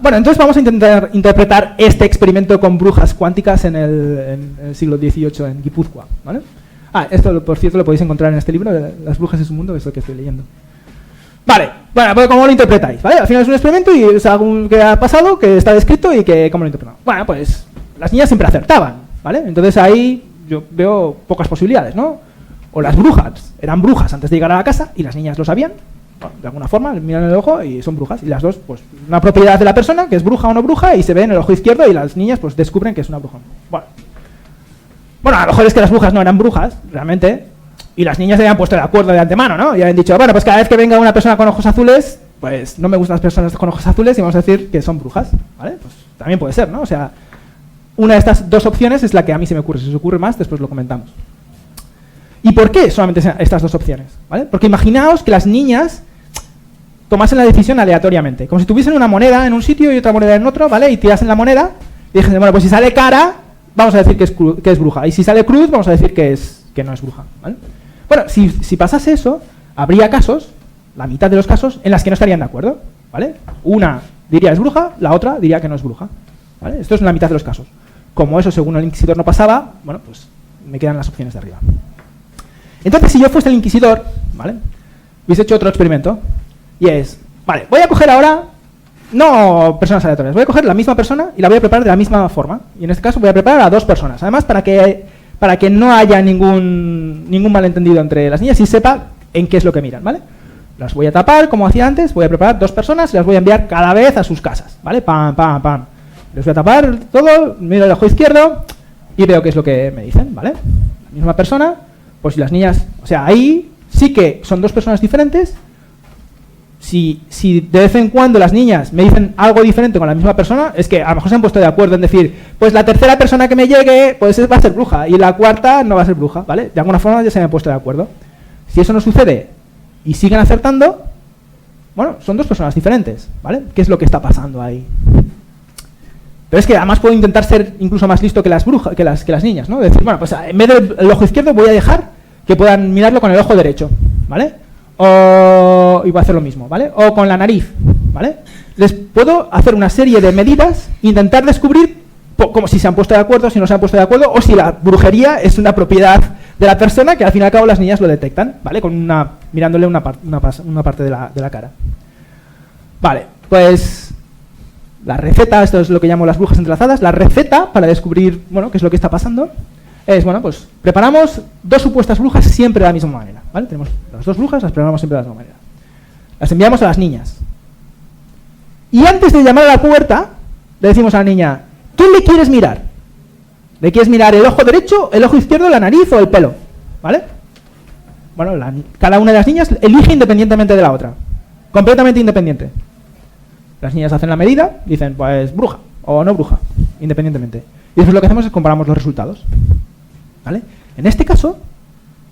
Bueno, entonces vamos a intentar interpretar este experimento con brujas cuánticas en el siglo XVIII en Guipúzcoa, ¿vale? Esto por cierto lo podéis encontrar en este libro, Las brujas de su mundo, que es lo que estoy leyendo. Vale, bueno, pues ¿cómo lo interpretáis? ¿Vale? Al final es un experimento y es algo que ha pasado, que está descrito y que ¿cómo lo interpretamos? Bueno, pues las niñas siempre acertaban, ¿vale? Entonces ahí yo veo pocas posibilidades, ¿no? O las brujas eran brujas antes de llegar a la casa y las niñas lo sabían, bueno, de alguna forma, miran el ojo y son brujas. Y las dos, pues, una propiedad de la persona, que es bruja o no bruja, y se ve en el ojo izquierdo y las niñas, pues, descubren que es una bruja. Bueno, a lo mejor es que las brujas no eran brujas, realmente, y las niñas se habían puesto de acuerdo de antemano, ¿no? Y habían dicho, bueno, pues cada vez que venga una persona con ojos azules, pues no me gustan las personas con ojos azules y vamos a decir que son brujas, ¿vale? Pues también puede ser, ¿no? O sea, una de estas dos opciones es la que a mí se me ocurre. Si os ocurre más, después lo comentamos. ¿Y por qué solamente estas dos opciones? ¿Vale? Porque imaginaos que las niñas tomasen la decisión aleatoriamente, como si tuviesen una moneda en un sitio y otra moneda en otro, ¿vale? Y tirasen la moneda y dijesen, bueno, pues si sale cara, vamos a decir que es bruja, y si sale cruz, vamos a decir que no es bruja, ¿vale? Bueno, si pasase eso, habría casos, la mitad de los casos, en las que no estarían de acuerdo, ¿vale? Una diría es bruja, la otra diría que no es bruja, ¿vale? Esto es la mitad de los casos. Como eso, según el inquisidor, no pasaba, bueno, pues me quedan las opciones de arriba. Entonces, si yo fuese el inquisidor, ¿vale? Hubiese hecho otro experimento, y es, vale, voy a coger ahora, no personas aleatorias, voy a coger la misma persona y la voy a preparar de la misma forma. Y en este caso voy a preparar a dos personas, además para que no haya ningún malentendido entre las niñas y sepa en qué es lo que miran, ¿vale? Las voy a tapar, como hacía antes, voy a preparar dos personas y las voy a enviar cada vez a sus casas, ¿vale? Pam, pam, pam. Les voy a tapar todo, miro el ojo izquierdo y veo qué es lo que me dicen, ¿vale? La misma persona, pues si las niñas, o sea, ahí sí que son dos personas diferentes. Si de vez en cuando las niñas me dicen algo diferente con la misma persona, es que a lo mejor se han puesto de acuerdo en decir, pues la tercera persona que me llegue, pues va a ser bruja, y la cuarta no va a ser bruja, ¿vale? De alguna forma ya se me han puesto de acuerdo. Si eso no sucede y siguen acertando, bueno, son dos personas diferentes, ¿vale? ¿Qué es lo que está pasando ahí? Pero es que además puedo intentar ser incluso más listo que las brujas, que las niñas, ¿no? Decir, bueno, pues en vez del ojo izquierdo voy a dejar que puedan mirarlo con el ojo derecho, ¿vale? Y voy a hacer lo mismo, ¿vale? O con la nariz, ¿vale? Les puedo hacer una serie de medidas, intentar descubrir como si se han puesto de acuerdo, si no se han puesto de acuerdo, o si la brujería es una propiedad de la persona que al fin y al cabo las niñas lo detectan, ¿vale? Mirándole una parte de la cara. Vale, pues la receta, esto es lo que llamo las brujas entrelazadas, la receta para descubrir, bueno, qué es lo que está pasando, es, bueno, pues preparamos dos supuestas brujas siempre de la misma manera, ¿vale? Tenemos las dos brujas, las preparamos siempre de la misma manera. Las enviamos a las niñas. Y antes de llamar a la puerta, le decimos a la niña, ¿quién le quieres mirar? ¿Le quieres mirar el ojo derecho, el ojo izquierdo, la nariz o el pelo? ¿Vale? Bueno, cada una de las niñas elige independientemente de la otra. Completamente independiente. Las niñas hacen la medida, dicen, pues bruja o no bruja, independientemente. Y después lo que hacemos es comparamos los resultados. ¿Vale? En este caso,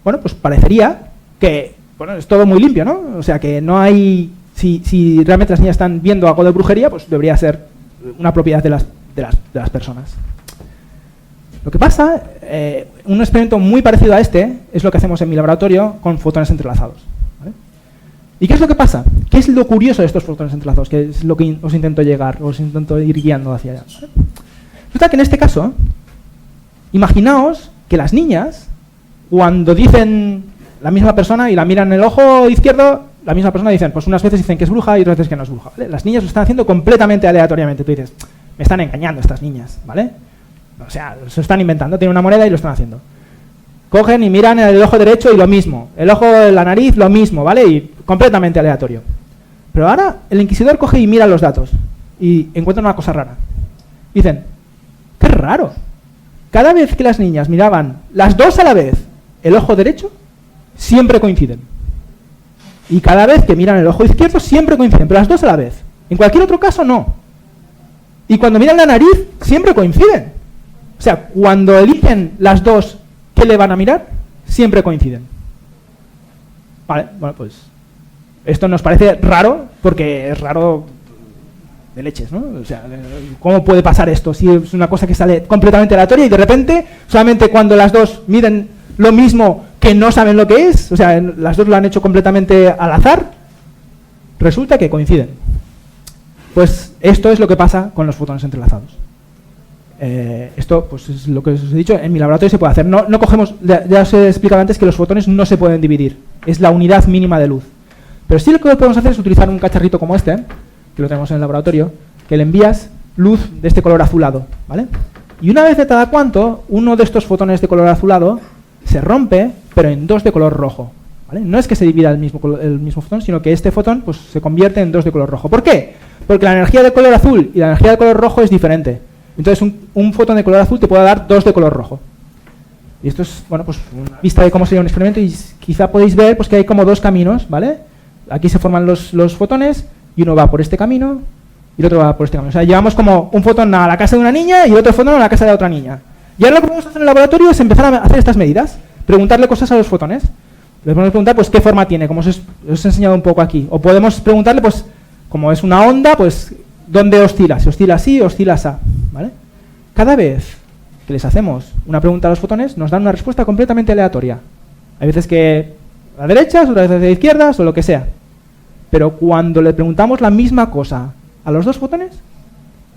bueno, pues parecería que, bueno, es todo muy limpio, ¿no? O sea, que no hay, si realmente las niñas están viendo algo de brujería, pues debería ser una propiedad de las personas. Lo que pasa, un experimento muy parecido a este, es lo que hacemos en mi laboratorio con fotones entrelazados. ¿Vale? ¿Y qué es lo que pasa? ¿Qué es lo curioso de estos fotones entrelazados? Que es lo que os intento ir guiando hacia allá. ¿Vale? Resulta que en este caso, imaginaos que las niñas cuando dicen la misma persona y la miran en el ojo izquierdo, la misma persona dicen, pues unas veces dicen que es bruja y otras veces que no es bruja, ¿vale? Las niñas lo están haciendo completamente aleatoriamente. Tú dices, me están engañando estas niñas, ¿vale? O sea, se están inventando, tienen una moneda y lo están haciendo. Cogen y miran el ojo derecho y lo mismo, el ojo de la nariz lo mismo, ¿vale? Y completamente aleatorio. Pero ahora el inquisidor coge y mira los datos y encuentra una cosa rara. Dicen, qué raro. Cada vez que las niñas miraban las dos a la vez el ojo derecho, siempre coinciden. Y cada vez que miran el ojo izquierdo, siempre coinciden, pero las dos a la vez. En cualquier otro caso, no. Y cuando miran la nariz, siempre coinciden. O sea, cuando eligen las dos que le van a mirar, siempre coinciden. Vale, bueno, pues esto nos parece raro, porque es raro de leches, ¿no? O sea, ¿cómo puede pasar esto? Si es una cosa que sale completamente aleatoria y de repente, solamente cuando las dos miden lo mismo que no saben lo que es, o sea, las dos lo han hecho completamente al azar, resulta que coinciden. Pues esto es lo que pasa con los fotones entrelazados. Esto pues es lo que os he dicho, en mi laboratorio se puede hacer. No cogemos, ya os he explicado antes que los fotones no se pueden dividir, es la unidad mínima de luz. Pero sí lo que podemos hacer es utilizar un cacharrito como este, que lo tenemos en el laboratorio, que le envías luz de este color azulado, ¿vale? Y una vez de cada cuanto, uno de estos fotones de color azulado se rompe, pero en dos de color rojo, ¿vale? No es que se divida el mismo fotón, sino que este fotón pues, se convierte en dos de color rojo. ¿Por qué? Porque la energía de color azul y la energía de color rojo es diferente. Entonces un fotón de color azul te puede dar dos de color rojo. Y esto es, bueno, pues una vista de cómo sería un experimento y quizá podéis ver pues, que hay como dos caminos, ¿vale? Aquí se forman los fotones y uno va por este camino y el otro va por este camino. O sea, llevamos como un fotón a la casa de una niña y otro fotón a la casa de otra niña. Y ahora lo que podemos hacer en el laboratorio es empezar a hacer estas medidas, preguntarle cosas a los fotones. Les podemos preguntar pues qué forma tiene, como os he enseñado un poco aquí. O podemos preguntarle, pues, como es una onda, pues, ¿dónde oscila? Si oscila así, oscila así, ¿vale? Cada vez que les hacemos una pregunta a los fotones, nos dan una respuesta completamente aleatoria. Hay veces que a derechas, otras veces a izquierdas, o lo que sea. Pero cuando le preguntamos la misma cosa a los dos fotones,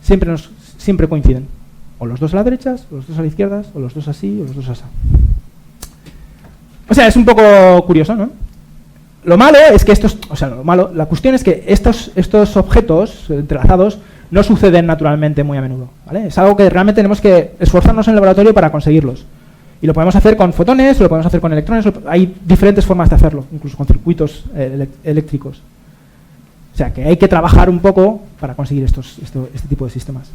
siempre coinciden. O los dos a las derechas, o los dos a las izquierdas, o los dos así, o los dos así. O sea, es un poco curioso, ¿no? Lo malo es que la cuestión es que estos objetos entrelazados no suceden naturalmente muy a menudo, ¿vale? Es algo que realmente tenemos que esforzarnos en el laboratorio para conseguirlos. Y lo podemos hacer con fotones, lo podemos hacer con electrones, hay diferentes formas de hacerlo, incluso con circuitos eléctricos. O sea, que hay que trabajar un poco para conseguir este tipo de sistemas.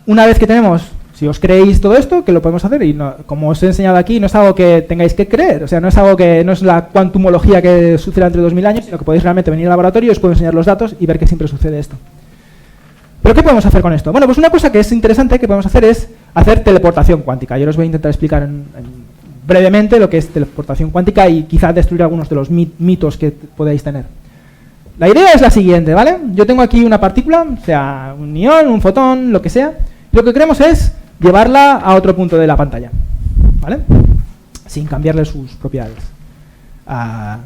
Una vez que tenemos, si os creéis todo esto, que lo podemos hacer, y no, como os he enseñado aquí, no es algo que tengáis que creer, o sea, no es la cuantumología que sucede entre 2000 años, sino que podéis realmente venir al laboratorio, os puedo enseñar los datos y ver que siempre sucede esto. ¿Pero qué podemos hacer con esto? Bueno, pues una cosa que es interesante que podemos hacer es hacer teleportación cuántica. Yo os voy a intentar explicar brevemente lo que es teleportación cuántica y quizás destruir algunos de los mitos que podáis tener. La idea es la siguiente, ¿vale? Yo tengo aquí una partícula, o sea, un ion, un fotón, lo que sea. Lo que queremos es llevarla a otro punto de la pantalla, ¿vale? Sin cambiarle sus propiedades.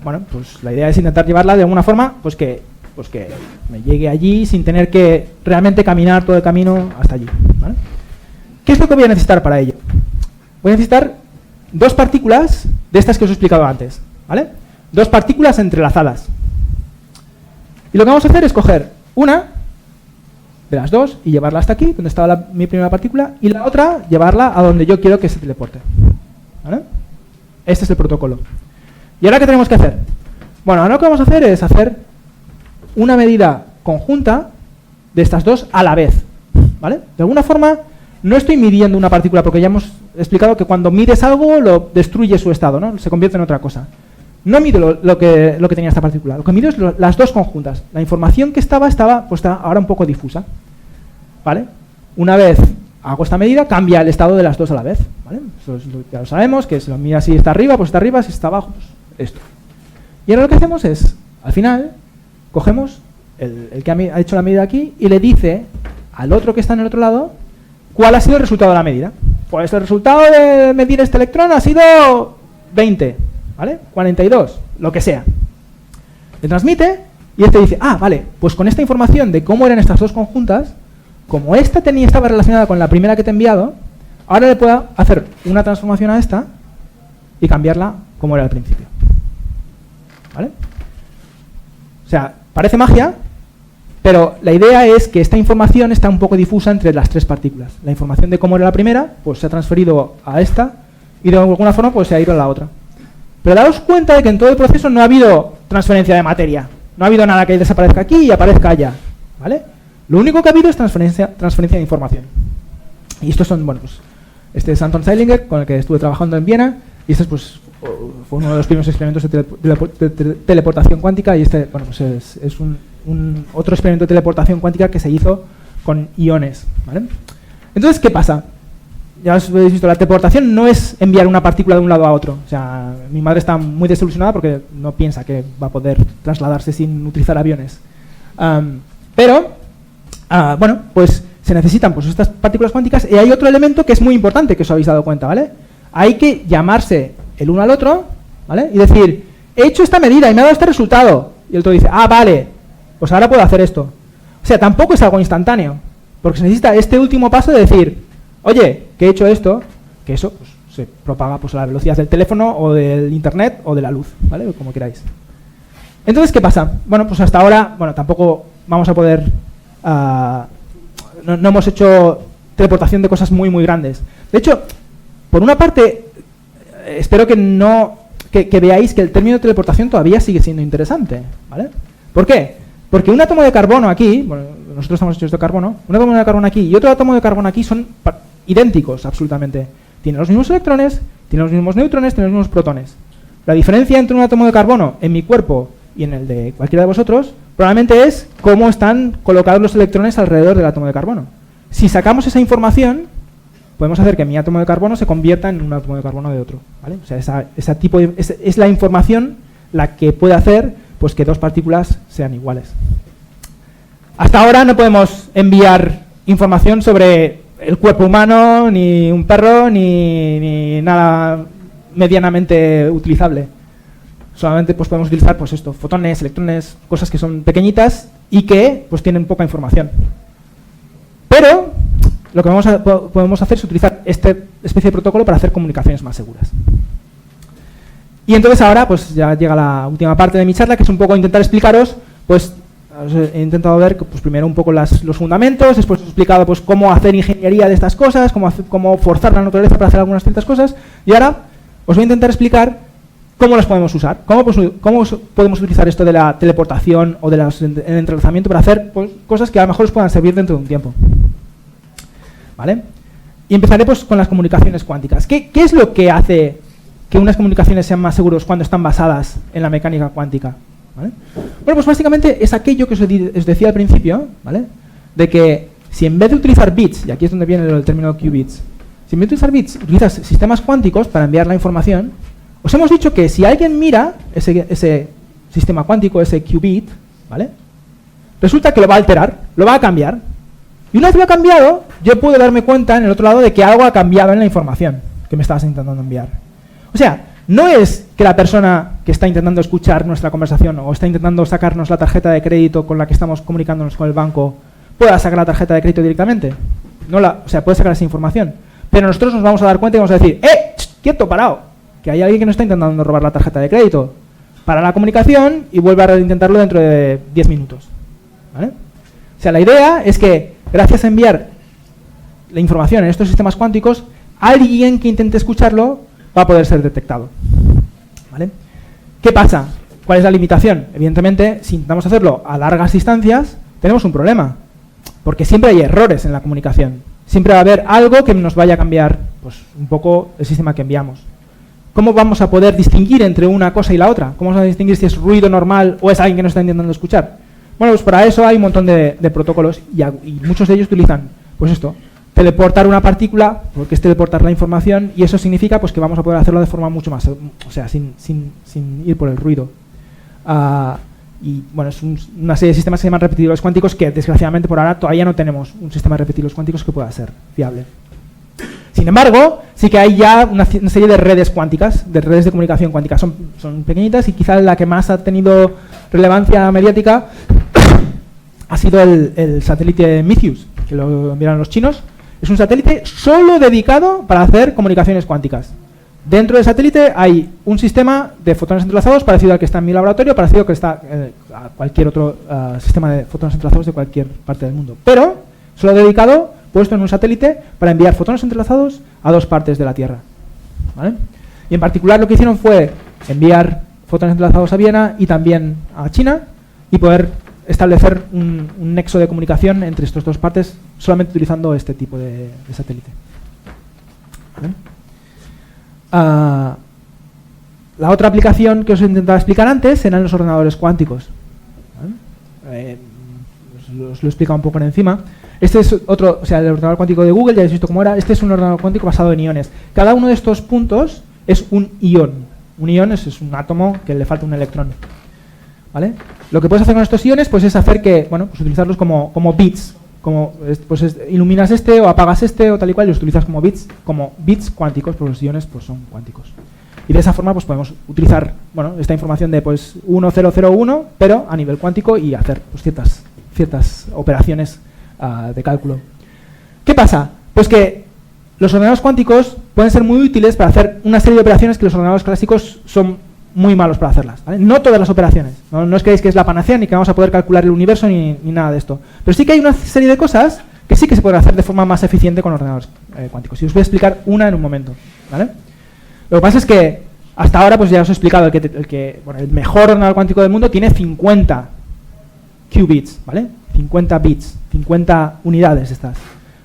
Bueno, pues la idea es intentar llevarla de alguna forma, pues que me llegue allí sin tener que realmente caminar todo el camino hasta allí, ¿vale? ¿Qué es lo que voy a necesitar para ello? Voy a necesitar dos partículas de estas que os he explicado antes, ¿vale? Dos partículas entrelazadas. Y lo que vamos a hacer es coger una de las dos y llevarla hasta aquí, donde estaba mi primera partícula, y la otra llevarla a donde yo quiero que se teleporte, ¿vale? Este es el protocolo. ¿Y ahora qué tenemos que hacer? Bueno, ahora lo que vamos a hacer es hacer una medida conjunta de estas dos a la vez, ¿vale? De alguna forma no estoy midiendo una partícula, porque ya hemos explicado que cuando mides algo lo destruye su estado, ¿no? Se convierte en otra cosa. No mido lo que tenía esta partícula, lo que mido es las dos conjuntas. La información que estaba pues está ahora un poco difusa, ¿vale? Una vez hago esta medida, cambia el estado de las dos a la vez, ¿vale? Eso ya lo sabemos, que si lo mira si está arriba, pues está arriba, si está abajo, pues esto. Y ahora lo que hacemos es, al final, cogemos el que ha hecho la medida aquí y le dice al otro que está en el otro lado cuál ha sido el resultado de la medida. Pues el resultado de medir este electrón ha sido 20, ¿vale? 42, lo que sea. Le transmite y este dice, vale, pues con esta información de cómo eran estas dos conjuntas, como esta estaba relacionada con la primera que te he enviado, ahora le puedo hacer una transformación a esta y cambiarla como era al principio. ¿Vale? O sea, parece magia, pero la idea es que esta información está un poco difusa entre las tres partículas. La información de cómo era la primera, pues se ha transferido a esta y de alguna forma pues se ha ido a la otra. Pero daos cuenta de que en todo el proceso no ha habido transferencia de materia. No ha habido nada que desaparezca aquí y aparezca allá. ¿Vale? Lo único que ha habido es transferencia de información. Y estos son, bueno, pues este es Anton Zeilinger, con el que estuve trabajando en Viena, y este pues, fue uno de los primeros experimentos de teleportación cuántica, y este, bueno, pues es un otro experimento de teleportación cuántica que se hizo con iones. ¿Vale? Entonces, ¿qué pasa? Ya os habéis visto, la teleportación no es enviar una partícula de un lado a otro. O sea, mi madre está muy desilusionada porque no piensa que va a poder trasladarse sin utilizar aviones. Bueno, pues se necesitan pues estas partículas cuánticas, y hay otro elemento que es muy importante, que os habéis dado cuenta, ¿vale? Hay que llamarse el uno al otro, ¿vale? Y decir, he hecho esta medida y me ha dado este resultado. Y el otro dice, ah, vale, pues ahora puedo hacer esto. O sea, tampoco es algo instantáneo, porque se necesita este último paso de decir, oye, que he hecho esto, que eso pues, se propaga pues, a la velocidad del teléfono o del internet o de la luz, ¿vale? Como queráis. Entonces, ¿qué pasa? Bueno, pues hasta ahora, bueno, tampoco vamos a poder... no hemos hecho teleportación de cosas muy, muy grandes. De hecho, por una parte, espero que veáis que el término de teleportación todavía sigue siendo interesante, ¿vale? ¿Por qué? Porque un átomo de carbono aquí, bueno, nosotros estamos hechos de carbono, un átomo de carbono aquí y otro átomo de carbono aquí son idénticos absolutamente. Tienen los mismos electrones, tienen los mismos neutrones, tienen los mismos protones. La diferencia entre un átomo de carbono en mi cuerpo y en el de cualquiera de vosotros probablemente es cómo están colocados los electrones alrededor del átomo de carbono. Si sacamos esa información, podemos hacer que mi átomo de carbono se convierta en un átomo de carbono de otro, ¿vale? O sea, es la información la que puede hacer pues, que dos partículas sean iguales. Hasta ahora no podemos enviar información sobre el cuerpo humano, ni un perro, ni nada medianamente utilizable. Solamente pues, podemos utilizar pues, esto, fotones, electrones, cosas que son pequeñitas y que pues, tienen poca información. Pero lo que podemos hacer es utilizar esta especie de protocolo para hacer comunicaciones más seguras. Y entonces ahora pues, ya llega la última parte de mi charla, que es un poco intentar explicaros, pues os he intentado ver pues, primero un poco los fundamentos, después os he explicado pues, cómo hacer ingeniería de estas cosas, cómo forzar la naturaleza para hacer algunas ciertas cosas, y ahora os voy a intentar explicar ¿cómo las podemos usar? ¿Cómo podemos utilizar esto de la teleportación o del entrelazamiento para hacer pues, cosas que a lo mejor os puedan servir dentro de un tiempo? ¿Vale? Y empezaré pues, con las comunicaciones cuánticas. ¿Qué es lo que hace que unas comunicaciones sean más seguras cuando están basadas en la mecánica cuántica? ¿Vale? Bueno, pues básicamente es aquello que os decía al principio, ¿vale? De que si en vez de utilizar bits, y aquí es donde viene el término qubits, si en vez de utilizar bits utilizas sistemas cuánticos para enviar la información, os hemos dicho que si alguien mira ese sistema cuántico, ese qubit, ¿vale? Resulta que lo va a alterar, lo va a cambiar. Y una vez lo ha cambiado, yo puedo darme cuenta en el otro lado de que algo ha cambiado en la información que me estabas intentando enviar. O sea, no es que la persona que está intentando escuchar nuestra conversación o está intentando sacarnos la tarjeta de crédito con la que estamos comunicándonos con el banco pueda sacar la tarjeta de crédito directamente. O sea, puede sacar esa información. Pero nosotros nos vamos a dar cuenta y vamos a decir, ¡quieto, parado! Que hay alguien que nos está intentando robar la tarjeta de crédito. Para la comunicación y vuelve a intentarlo dentro de 10 minutos. ¿Vale? O sea, la idea es que, gracias a enviar la información en estos sistemas cuánticos, alguien que intente escucharlo va a poder ser detectado. ¿Vale? ¿Qué pasa? ¿Cuál es la limitación? Evidentemente, si intentamos hacerlo a largas distancias, tenemos un problema. Porque siempre hay errores en la comunicación. Siempre va a haber algo que nos vaya a cambiar pues, un poco el sistema que enviamos. ¿Cómo vamos a poder distinguir entre una cosa y la otra? ¿Cómo vamos a distinguir si es ruido normal o es alguien que nos está intentando escuchar? Bueno, pues para eso hay un montón de protocolos y muchos de ellos utilizan, pues esto, teleportar una partícula, porque es teleportar la información, y eso significa pues que vamos a poder hacerlo de forma mucho más, o sea, sin ir por el ruido. Y bueno, es una serie de sistemas que se llaman repetidores cuánticos que desgraciadamente por ahora todavía no tenemos un sistema de repetidores cuánticos que pueda ser fiable. Sin embargo, sí que hay ya una serie de redes cuánticas, de redes de comunicación cuántica. Son pequeñitas y quizás la que más ha tenido relevancia mediática ha sido el satélite Mycius, que lo enviaron los chinos. Es un satélite solo dedicado para hacer comunicaciones cuánticas. Dentro del satélite hay un sistema de fotones entrelazados parecido al que está en mi laboratorio, parecido al que está a cualquier otro sistema de fotones entrelazados de cualquier parte del mundo. Pero solo dedicado, puesto en un satélite, para enviar fotones entrelazados a 2 partes de la Tierra. ¿Vale? Y en particular lo que hicieron fue enviar fotones entrelazados a Viena y también a China y poder establecer un nexo de comunicación entre estas 2 partes solamente utilizando este tipo de satélite. ¿Vale? La otra aplicación que os intentaba explicar antes eran los ordenadores cuánticos. ¿Vale? Os lo he explicado un poco por encima. Este es otro, o sea, el ordenador cuántico de Google, ya habéis visto cómo era. Este es un ordenador cuántico basado en iones. Cada uno de estos puntos es un ion. Un ion es un átomo que le falta un electrón. ¿Vale? Lo que puedes hacer con estos iones pues es hacer que, bueno, pues utilizarlos como bits. Iluminas este o apagas este o tal y cual y los utilizas como bits cuánticos, porque los iones pues son cuánticos. Y de esa forma pues podemos utilizar, bueno, esta información de pues 1001, pero a nivel cuántico y hacer pues, ciertas operaciones de cálculo. ¿Qué pasa? Pues que los ordenadores cuánticos pueden ser muy útiles para hacer una serie de operaciones que los ordenadores clásicos son muy malos para hacerlas, ¿vale? No todas las operaciones, no os creéis que es la panacea ni que vamos a poder calcular el universo ni nada de esto, pero sí que hay una serie de cosas que sí que se pueden hacer de forma más eficiente con ordenadores cuánticos y os voy a explicar una en un momento, ¿vale? Lo que pasa es que hasta ahora pues ya os he explicado el mejor ordenador cuántico del mundo tiene 50 qubits, ¿vale? 50 bits, 50 unidades estas.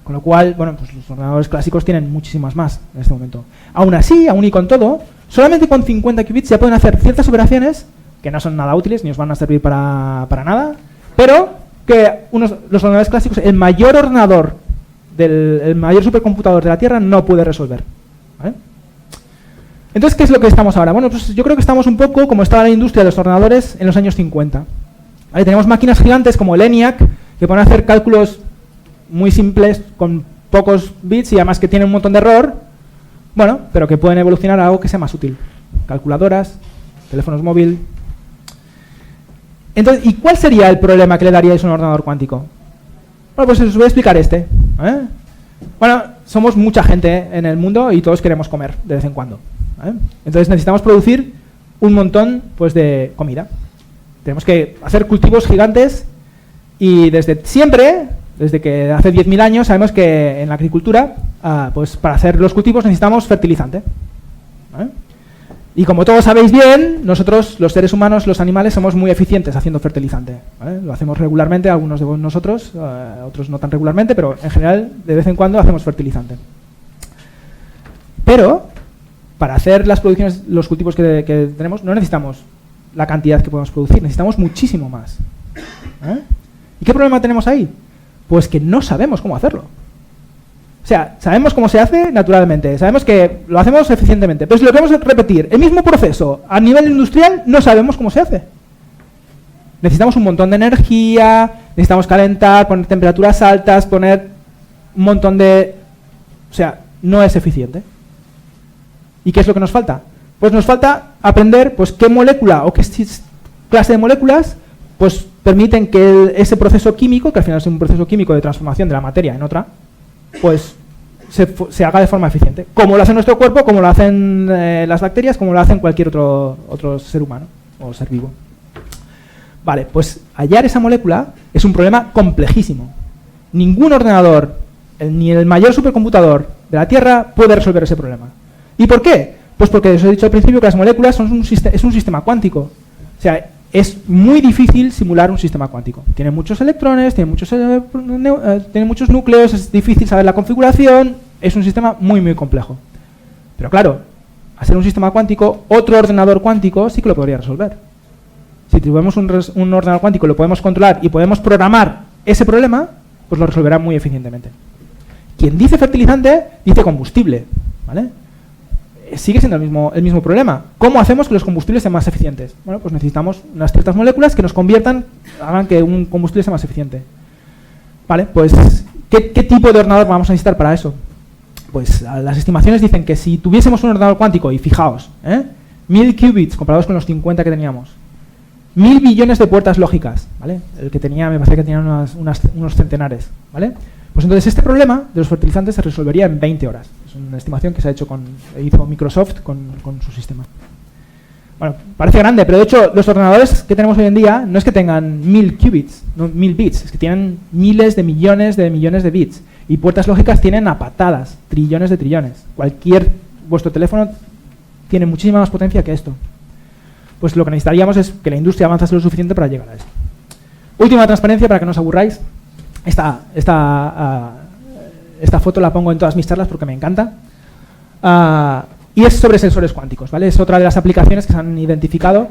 Con lo cual, bueno, pues los ordenadores clásicos tienen muchísimas más en este momento. Aún así, aún y con todo, solamente con 50 qubits ya pueden hacer ciertas operaciones que no son nada útiles ni os van a servir para nada, pero que los ordenadores clásicos, el mayor ordenador, el mayor supercomputador de la Tierra no puede resolver. ¿Vale? Entonces, ¿qué es lo que estamos ahora? Bueno, pues yo creo que estamos un poco como estaba la industria de los ordenadores en los años 50. ¿Vale? Tenemos máquinas gigantes como el ENIAC que pueden hacer cálculos muy simples con pocos bits y además que tienen un montón de error, bueno, pero que pueden evolucionar a algo que sea más útil. Calculadoras, teléfonos móviles. Entonces, ¿y cuál sería el problema que le daríais a un ordenador cuántico? Bueno, pues os voy a explicar este. Bueno, somos mucha gente en el mundo y todos queremos comer de vez en cuando. Entonces necesitamos producir un montón pues, de comida. Tenemos que hacer cultivos gigantes y desde siempre, desde que hace 10.000 años, sabemos que en la agricultura, pues para hacer los cultivos necesitamos fertilizante. Y como todos sabéis bien, nosotros, los seres humanos, los animales, somos muy eficientes haciendo fertilizante. Lo hacemos regularmente, algunos de nosotros, otros no tan regularmente, pero en general, de vez en cuando, hacemos fertilizante. Pero, para hacer las producciones, los cultivos que tenemos, no necesitamos la cantidad que podemos producir, necesitamos muchísimo más. ¿Y qué problema tenemos ahí? Pues que no sabemos cómo hacerlo. O sea, sabemos cómo se hace naturalmente, sabemos que lo hacemos eficientemente, pero si lo queremos repetir, el mismo proceso a nivel industrial, no sabemos cómo se hace. Necesitamos un montón de energía, necesitamos calentar, poner temperaturas altas, poner un montón de... O sea, no es eficiente. ¿Y qué es lo que nos falta? Pues nos falta aprender pues qué molécula o qué clase de moléculas pues permiten que ese proceso químico, que al final es un proceso químico de transformación de la materia en otra, pues se haga de forma eficiente. Como lo hace nuestro cuerpo, como lo hacen las bacterias, como lo hacen cualquier otro ser humano o ser vivo. Vale, pues hallar esa molécula es un problema complejísimo. Ningún ordenador, ni el mayor supercomputador de la Tierra puede resolver ese problema. ¿Y por qué? Pues porque os he dicho al principio que las moléculas son es un sistema cuántico. O sea, es muy difícil simular un sistema cuántico. Tiene muchos electrones, tiene muchos núcleos, es difícil saber la configuración, es un sistema muy, muy complejo. Pero claro, al ser un sistema cuántico, otro ordenador cuántico sí que lo podría resolver. Si tenemos un ordenador cuántico, lo podemos controlar y podemos programar ese problema, pues lo resolverá muy eficientemente. Quien dice fertilizante, dice combustible, ¿vale? Sigue siendo el mismo problema. ¿Cómo hacemos que los combustibles sean más eficientes? Bueno, pues necesitamos unas ciertas moléculas que nos hagan que un combustible sea más eficiente. Vale, pues, ¿qué tipo de ordenador vamos a necesitar para eso? Pues las estimaciones dicen que si tuviésemos un ordenador cuántico, y fijaos, 1000 qubits comparados con los 50 que teníamos, 1000 billones de puertas lógicas, ¿vale? El que tenía, me parece que tenía unos centenares, ¿vale? Pues entonces este problema de los fertilizantes se resolvería en 20 horas. Es una estimación que se ha hecho hizo Microsoft con su sistema. Bueno, parece grande, pero de hecho los ordenadores que tenemos hoy en día no es que tengan 1000 qubits, no 1000 bits, es que tienen miles de millones de bits. Y puertas lógicas tienen a patadas, trillones de trillones. Vuestro teléfono tiene muchísima más potencia que esto. Pues lo que necesitaríamos es que la industria avanzase lo suficiente para llegar a esto. Última transparencia para que no os aburráis. Esta foto la pongo en todas mis charlas porque me encanta. Y es sobre sensores cuánticos, ¿vale? Es otra de las aplicaciones que se han identificado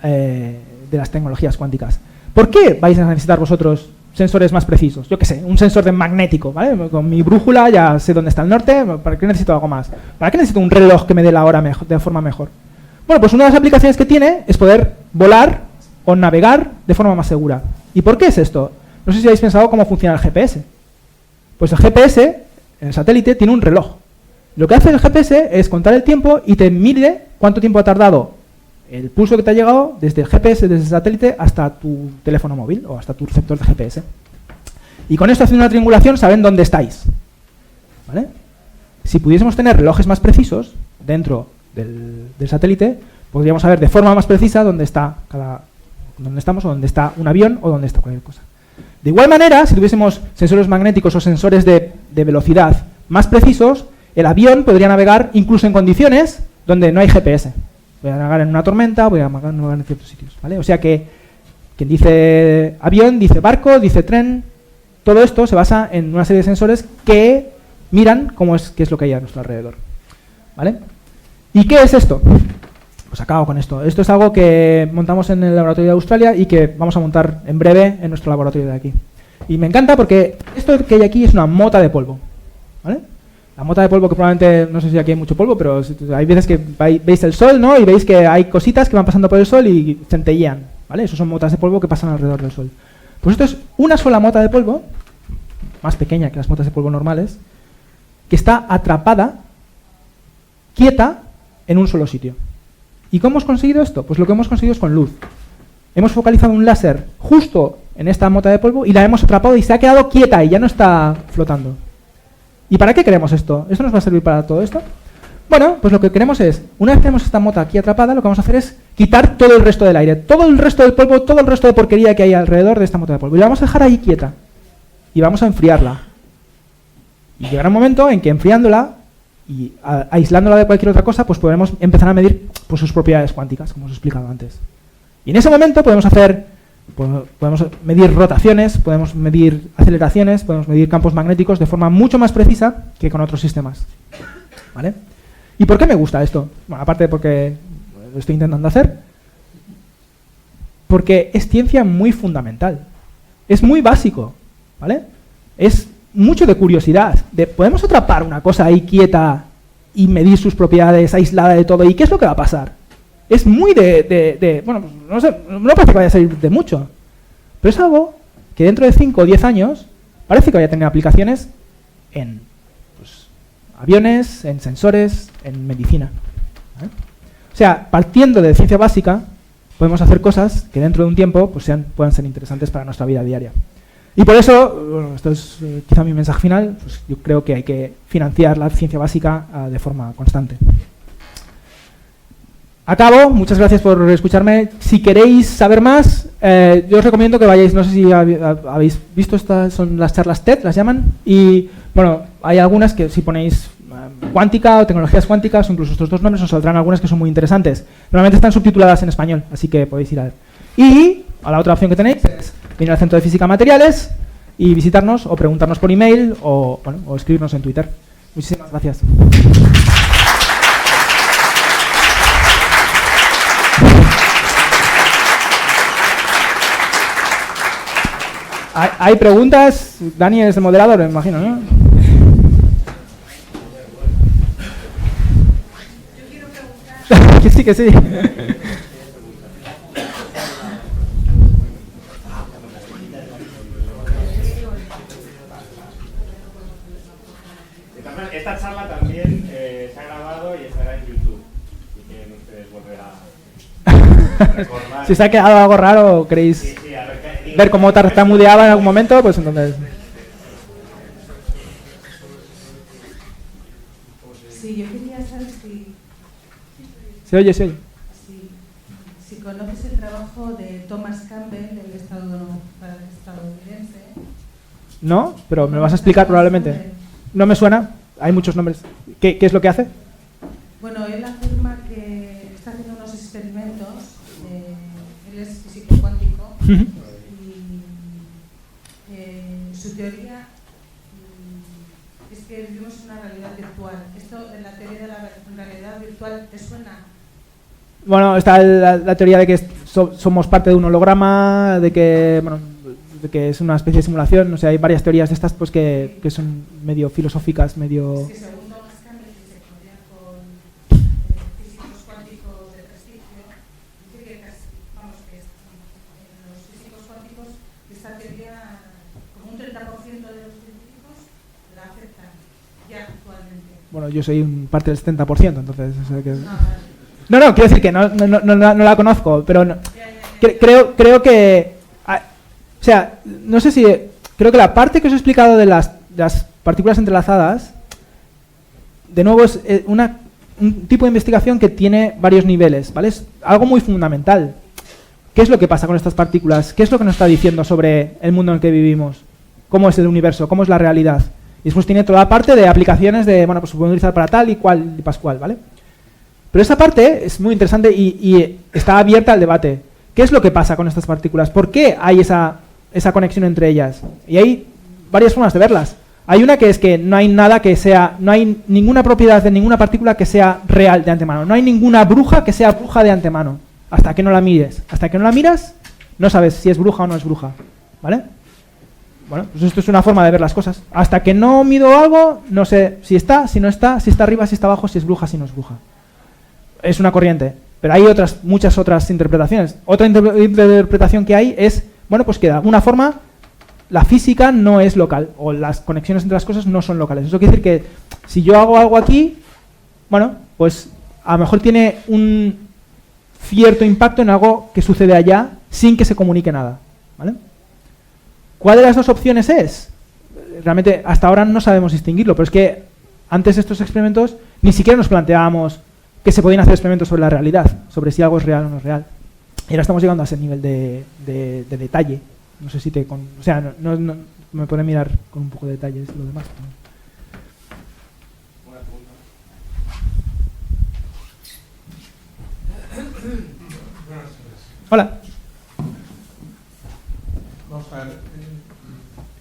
de las tecnologías cuánticas. ¿Por qué vais a necesitar vosotros sensores más precisos? Yo qué sé, un sensor de magnético, ¿vale? Con mi brújula ya sé dónde está el norte. ¿Para qué necesito algo más? ¿Para qué necesito un reloj que me dé la hora de forma mejor? Bueno, pues una de las aplicaciones que tiene es poder volar o navegar de forma más segura. ¿Y por qué es esto? No sé si habéis pensado cómo funciona el GPS. Pues el GPS, en el satélite, tiene un reloj. Lo que hace el GPS es contar el tiempo y te mide cuánto tiempo ha tardado el pulso que te ha llegado desde el GPS, desde el satélite, hasta tu teléfono móvil o hasta tu receptor de GPS. Y con esto, haciendo una triangulación, saben dónde estáis. ¿Vale? Si pudiésemos tener relojes más precisos dentro del satélite, podríamos saber de forma más precisa dónde estamos, o dónde está un avión, o dónde está cualquier cosa. De igual manera, si tuviésemos sensores magnéticos o sensores de velocidad más precisos, el avión podría navegar incluso en condiciones donde no hay GPS. Podría navegar en una tormenta, podría navegar en ciertos sitios, ¿vale? O sea que quien dice avión, dice barco, dice tren. Todo esto se basa en una serie de sensores que miran qué es lo que hay a nuestro alrededor, ¿vale? ¿Y qué es esto? Pues acabo con esto. Esto es algo que montamos en el laboratorio de Australia y que vamos a montar en breve en nuestro laboratorio de aquí. Y me encanta porque esto que hay aquí es una mota de polvo, ¿vale? La mota de polvo que probablemente, no sé si aquí hay mucho polvo, pero hay veces que veis el sol, ¿no? Y veis que hay cositas que van pasando por el sol y centellean, ¿vale? Esos son motas de polvo que pasan alrededor del sol. Pues esto es una sola mota de polvo, más pequeña que las motas de polvo normales, que está atrapada, quieta, en un solo sitio. ¿Y cómo hemos conseguido esto? Pues lo que hemos conseguido es con luz. Hemos focalizado un láser justo en esta mota de polvo y la hemos atrapado y se ha quedado quieta y ya no está flotando. ¿Y para qué queremos esto? ¿Esto nos va a servir para todo esto? Bueno, pues lo que queremos es, una vez que tenemos esta mota aquí atrapada, lo que vamos a hacer es quitar todo el resto del aire, todo el resto del polvo, todo el resto de porquería que hay alrededor de esta mota de polvo. Y la vamos a dejar ahí quieta. Y vamos a enfriarla. Y llegará un momento en que enfriándola y aislándola de cualquier otra cosa, pues podremos empezar a medir pues, sus propiedades cuánticas, como os he explicado antes. Y en ese momento podemos medir rotaciones, podemos medir aceleraciones, podemos medir campos magnéticos de forma mucho más precisa que con otros sistemas. ¿Vale? ¿Y por qué me gusta esto? Bueno, aparte porque lo estoy intentando hacer, porque es ciencia muy fundamental. Es muy básico, ¿vale? Es mucho de curiosidad. ¿Podemos atrapar una cosa ahí quieta y medir sus propiedades aislada de todo? ¿Y qué es lo que va a pasar? Es muy bueno, no sé, no parece que vaya a salir de mucho. Pero es algo que dentro de 5 o 10 años parece que vaya a tener aplicaciones en aviones, en sensores, en medicina. ¿Vale? O sea, partiendo de ciencia básica, podemos hacer cosas que dentro de un tiempo pues, puedan ser interesantes para nuestra vida diaria. Y por eso, bueno, esto es quizá mi mensaje final, pues yo creo que hay que financiar la ciencia básica de forma constante. Acabo, muchas gracias por escucharme. Si queréis saber más, yo os recomiendo que vayáis, no sé si habéis visto, estas son las charlas TED, las llaman, y bueno, hay algunas que si ponéis cuántica o tecnologías cuánticas, o incluso estos dos nombres, os saldrán algunas que son muy interesantes. Normalmente están subtituladas en español, así que podéis ir a ver. Y a la otra opción que tenéis es venir al Centro de Física Materiales y visitarnos o preguntarnos por email o escribirnos en Twitter. Muchísimas gracias. ¿Hay preguntas? Dani es el moderador, me imagino, ¿no? Yo quiero preguntar. Que sí, que sí. Esta charla también se ha grabado y estará en YouTube. Si quieren ustedes volver a recordar. Si os ha quedado algo raro, ¿queréis ver cómo tartamudeaba en algún momento? Pues entonces... Sí, yo quería saber Se oye, se oye. si conoces el trabajo de Thomas Campbell, del estadounidense. No, pero me lo vas a explicar probablemente. No me suena, hay muchos nombres. ¿Qué es lo que hace? Bueno, él afirma que está haciendo unos experimentos, él es físico cuántico, y su teoría es que vivimos en una realidad virtual. ¿Esto de la teoría de la realidad virtual te suena? Bueno, está la teoría de que somos parte de un holograma, de que es una especie de simulación. O sea, hay varias teorías de estas pues que son medio filosóficas, medio... Sí, según Thomas Campbell, que se conocía con físicos cuánticos de prestigio, dice que los físicos cuánticos, esta teoría, como un 30% de los científicos la aceptan ya actualmente. Bueno, yo soy parte del 70%, entonces... O sea que... No, No, quiero decir que no la conozco, pero creo que... O sea, no sé si... Creo que la parte que os he explicado de las partículas entrelazadas, de nuevo, es un tipo de investigación que tiene varios niveles, ¿vale? Es algo muy fundamental. ¿Qué es lo que pasa con estas partículas? ¿Qué es lo que nos está diciendo sobre el mundo en el que vivimos? ¿Cómo es el universo? ¿Cómo es la realidad? Y después tiene toda la parte de aplicaciones de, bueno, pues se puede utilizar para tal y cual y pascual, ¿vale? Pero esa parte es muy interesante y está abierta al debate. ¿Qué es lo que pasa con estas partículas? ¿Por qué hay esa conexión entre ellas? Y hay varias formas de verlas. Hay una que es que no hay nada que sea, no hay ninguna propiedad de ninguna partícula que sea real de antemano. No hay ninguna bruja que sea bruja de antemano. Hasta que no la mires. Hasta que no la miras, no sabes si es bruja o no es bruja. ¿Vale? Bueno, pues esto es una forma de ver las cosas. Hasta que no mido algo, no sé si está, si no está, si está arriba, si está abajo, si es bruja, si no es bruja. Es una corriente, pero hay muchas otras interpretaciones. Otra interpretación que hay es, bueno, pues que de alguna forma la física no es local, o las conexiones entre las cosas no son locales. Eso quiere decir que si yo hago algo aquí, bueno, pues a lo mejor tiene un cierto impacto en algo que sucede allá sin que se comunique nada, ¿vale? ¿Cuál de las dos opciones es? Realmente hasta ahora no sabemos distinguirlo, pero es que antes de estos experimentos ni siquiera nos planteábamos que se podían hacer experimentos sobre la realidad, sobre si algo es real o no es real. Y ahora estamos llegando a ese nivel de detalle. No sé si o sea, no me puede mirar con un poco de detalles lo demás. Buena pregunta. Buenas tardes. Hola. Vamos a ver.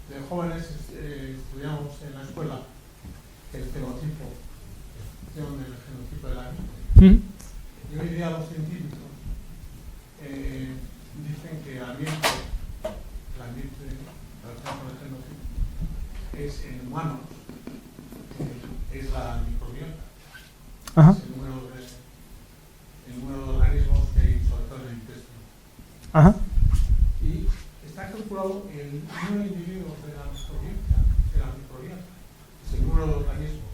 De jóvenes estudiamos en la escuela el fenotipo, del genotipo del año. Y hoy día los científicos dicen que el ambiente relacionado con el genotipo es en humanos, es la microbiota. Ajá. Es el número de organismos que hay sobre todo en el intestino. Ajá. Y está calculado el número de individuos de la microbiota, es el número de organismos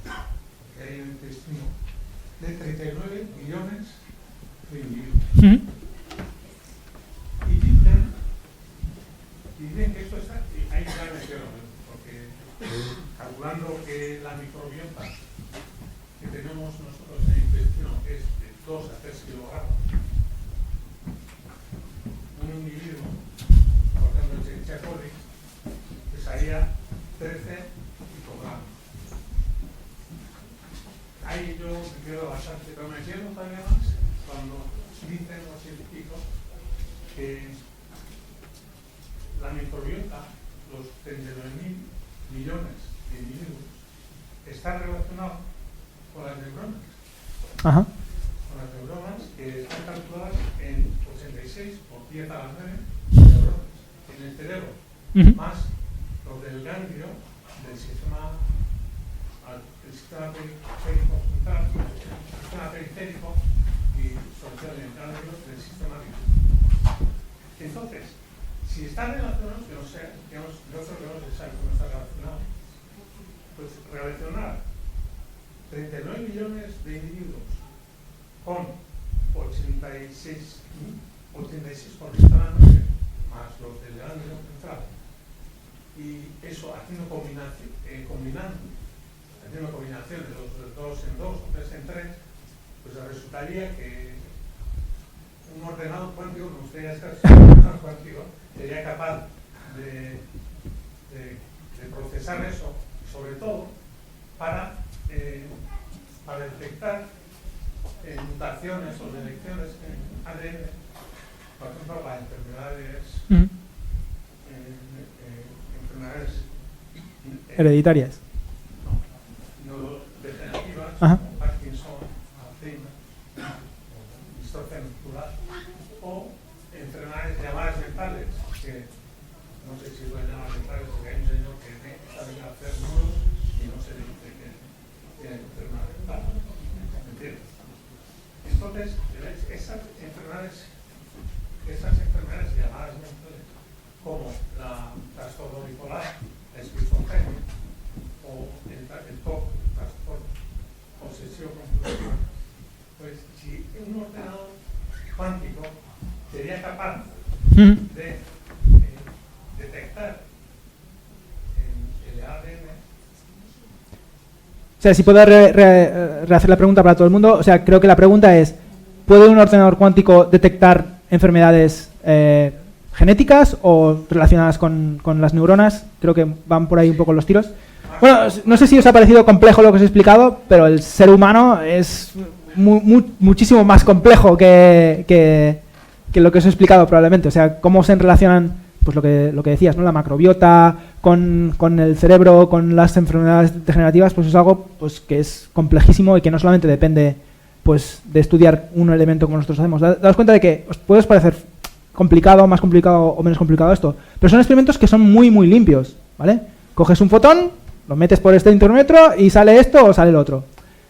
que hay en el intestino, de 39 millones de individuos. Y dicen que esto está, ahí ya me quedo, porque calculando que la microbiota que tenemos nosotros en el intestino es de 2 a 3 kilogramos, un individuo, por ejemplo, el Escherichia coli, pesaría 13 picogramos. Ahí yo me quedo bastante, pero me quedo todavía más cuando dicen los científicos que la microbiota, los 39.000 millones de individuos, está relacionado con las neuronas. Ajá. Con las neuronas que están calculadas en 86 por 10 a la 9 neuronas en el cerebro, más los del ganglio del sistema periférico central, el sistema periférico y sobre todo el ganglio del sistema visual. Entonces, si está relacionado, yo creo que no se sabe cómo está relacionado, pues relacionar 39 millones de individuos con 86 por 10 a la 9 más los del ganglio central, y eso haciendo combinando haciendo combinación de los 2 en 2 o 3 en 3, pues resultaría que un ordenador cuántico, como usted ya sabe, un ordenador cuántico sería capaz de procesar eso, sobre todo para detectar mutaciones o delecciones en ADN, por ejemplo, para enfermedades, enfermedades hereditarias. No degenerativas, Ajá. como Parkinson, Alzheimer, distrofia muscular, o enfermedades llamadas mentales, que no sé si pueden llamar mentales, porque hay un señor que sabe hacer nudos y no se dice que tiene enfermedad mental. ¿Me entiendes? Entonces, esas enfermedades llamadas mentales, como la trastorno bipolar, la esquizofrenia, o el TOC, trastorno obsesivo compulsivo, pues si un ordenador cuántico sería capaz de detectar el ADN. O sea, si puedo rehacer la pregunta para todo el mundo, o sea, creo que la pregunta es, ¿puede un ordenador cuántico detectar enfermedades genéticas o relacionadas con las neuronas? Creo que van por ahí un poco los tiros. Bueno, no sé si os ha parecido complejo lo que os he explicado, pero el ser humano es muchísimo más complejo que lo que os he explicado probablemente. O sea, cómo se relacionan, pues lo que decías, ¿no? La macrobiota con el cerebro, con las enfermedades degenerativas, pues es algo pues que es complejísimo y que no solamente depende pues de estudiar un elemento como nosotros hacemos. Daos cuenta de que os puede parecer complicado, más complicado o menos complicado esto, pero son experimentos que son muy muy limpios, ¿vale? Coges un fotón, lo metes por este interrómetro y sale esto o sale el otro.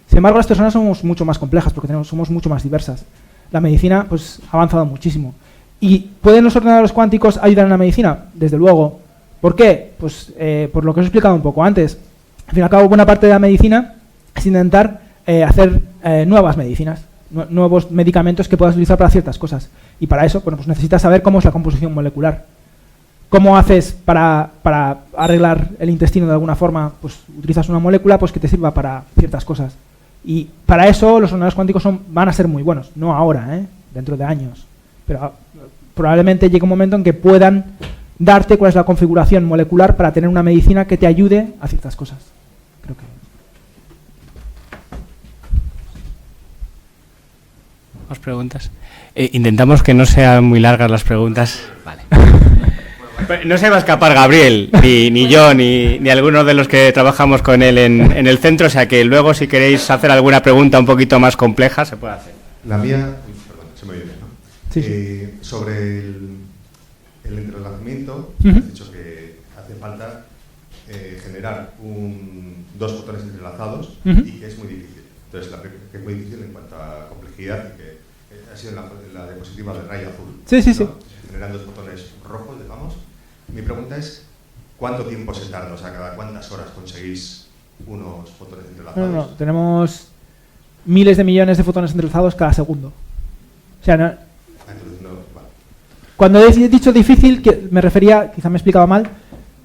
Sin embargo, las personas somos mucho más complejas porque somos mucho más diversas. La medicina pues ha avanzado muchísimo. ¿Y pueden los ordenadores cuánticos ayudar en la medicina? Desde luego. ¿Por qué? Pues por lo que os he explicado un poco antes. Al fin y al cabo, buena parte de la medicina es intentar hacer nuevas medicinas, nuevos medicamentos que puedas utilizar para ciertas cosas. Y para eso, bueno, pues necesitas saber cómo es la composición molecular. ¿Cómo haces para arreglar el intestino de alguna forma? Pues utilizas una molécula pues que te sirva para ciertas cosas. Y para eso los ordenadores cuánticos van a ser muy buenos. No ahora, dentro de años. Pero probablemente llegue un momento en que puedan darte cuál es la configuración molecular para tener una medicina que te ayude a ciertas cosas. Creo que... ¿Más preguntas? Intentamos que no sean muy largas las preguntas. Vale. No se va a escapar Gabriel, ni yo, ni alguno de los que trabajamos con él en el centro, o sea que luego si queréis hacer alguna pregunta un poquito más compleja, se puede hacer. La mía, perdón, se me oye bien, ¿no? Sí. Sobre el entrelazamiento, has dicho que hace falta generar dos fotones entrelazados y que es muy difícil. Entonces, que es muy difícil en cuanto a complejidad y que ha sido la diapositiva de rayo azul. Sí. Generan dos fotones rojos, digamos. Mi pregunta es, ¿cuánto tiempo se tarda? O sea, ¿cada cuántas horas conseguís unos fotones entrelazados? No, tenemos miles de millones de fotones entrelazados cada segundo. O sea, Vale. Cuando he dicho difícil, que me refería, quizá me he explicado mal,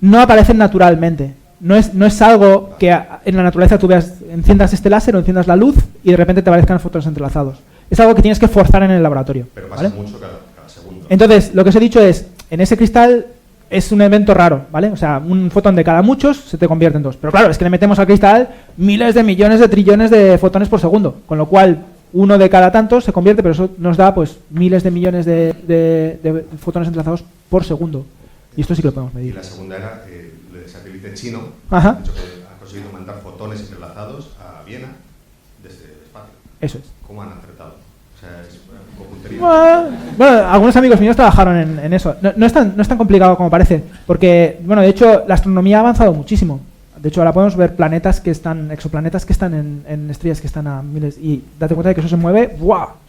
no aparecen naturalmente. No es algo que en la naturaleza tú veas, enciendas este láser o enciendas la luz y de repente te aparezcan fotones entrelazados. Es algo que tienes que forzar en el laboratorio. Pero pasa mucho cada segundo. Entonces, lo que os he dicho es, en ese cristal es un evento raro, ¿vale? O sea, un fotón de cada muchos se te convierte en dos. Pero claro, es que le metemos al cristal miles de millones de trillones de fotones por segundo, con lo cual uno de cada tanto se convierte, pero eso nos da pues miles de millones de fotones entrelazados por segundo. Y esto sí que lo podemos medir. Y la segunda era el satélite chino, Ajá. ha dicho que ha conseguido mandar fotones entrelazados a Viena desde el espacio. Eso es. ¿Cómo han acertado? O sea, es un puntería. Bueno, algunos amigos míos trabajaron en eso. No es tan complicado como parece, porque, bueno, de hecho, la astronomía ha avanzado muchísimo. De hecho, ahora podemos ver exoplanetas que están en estrellas que están a miles, y date cuenta de que eso se mueve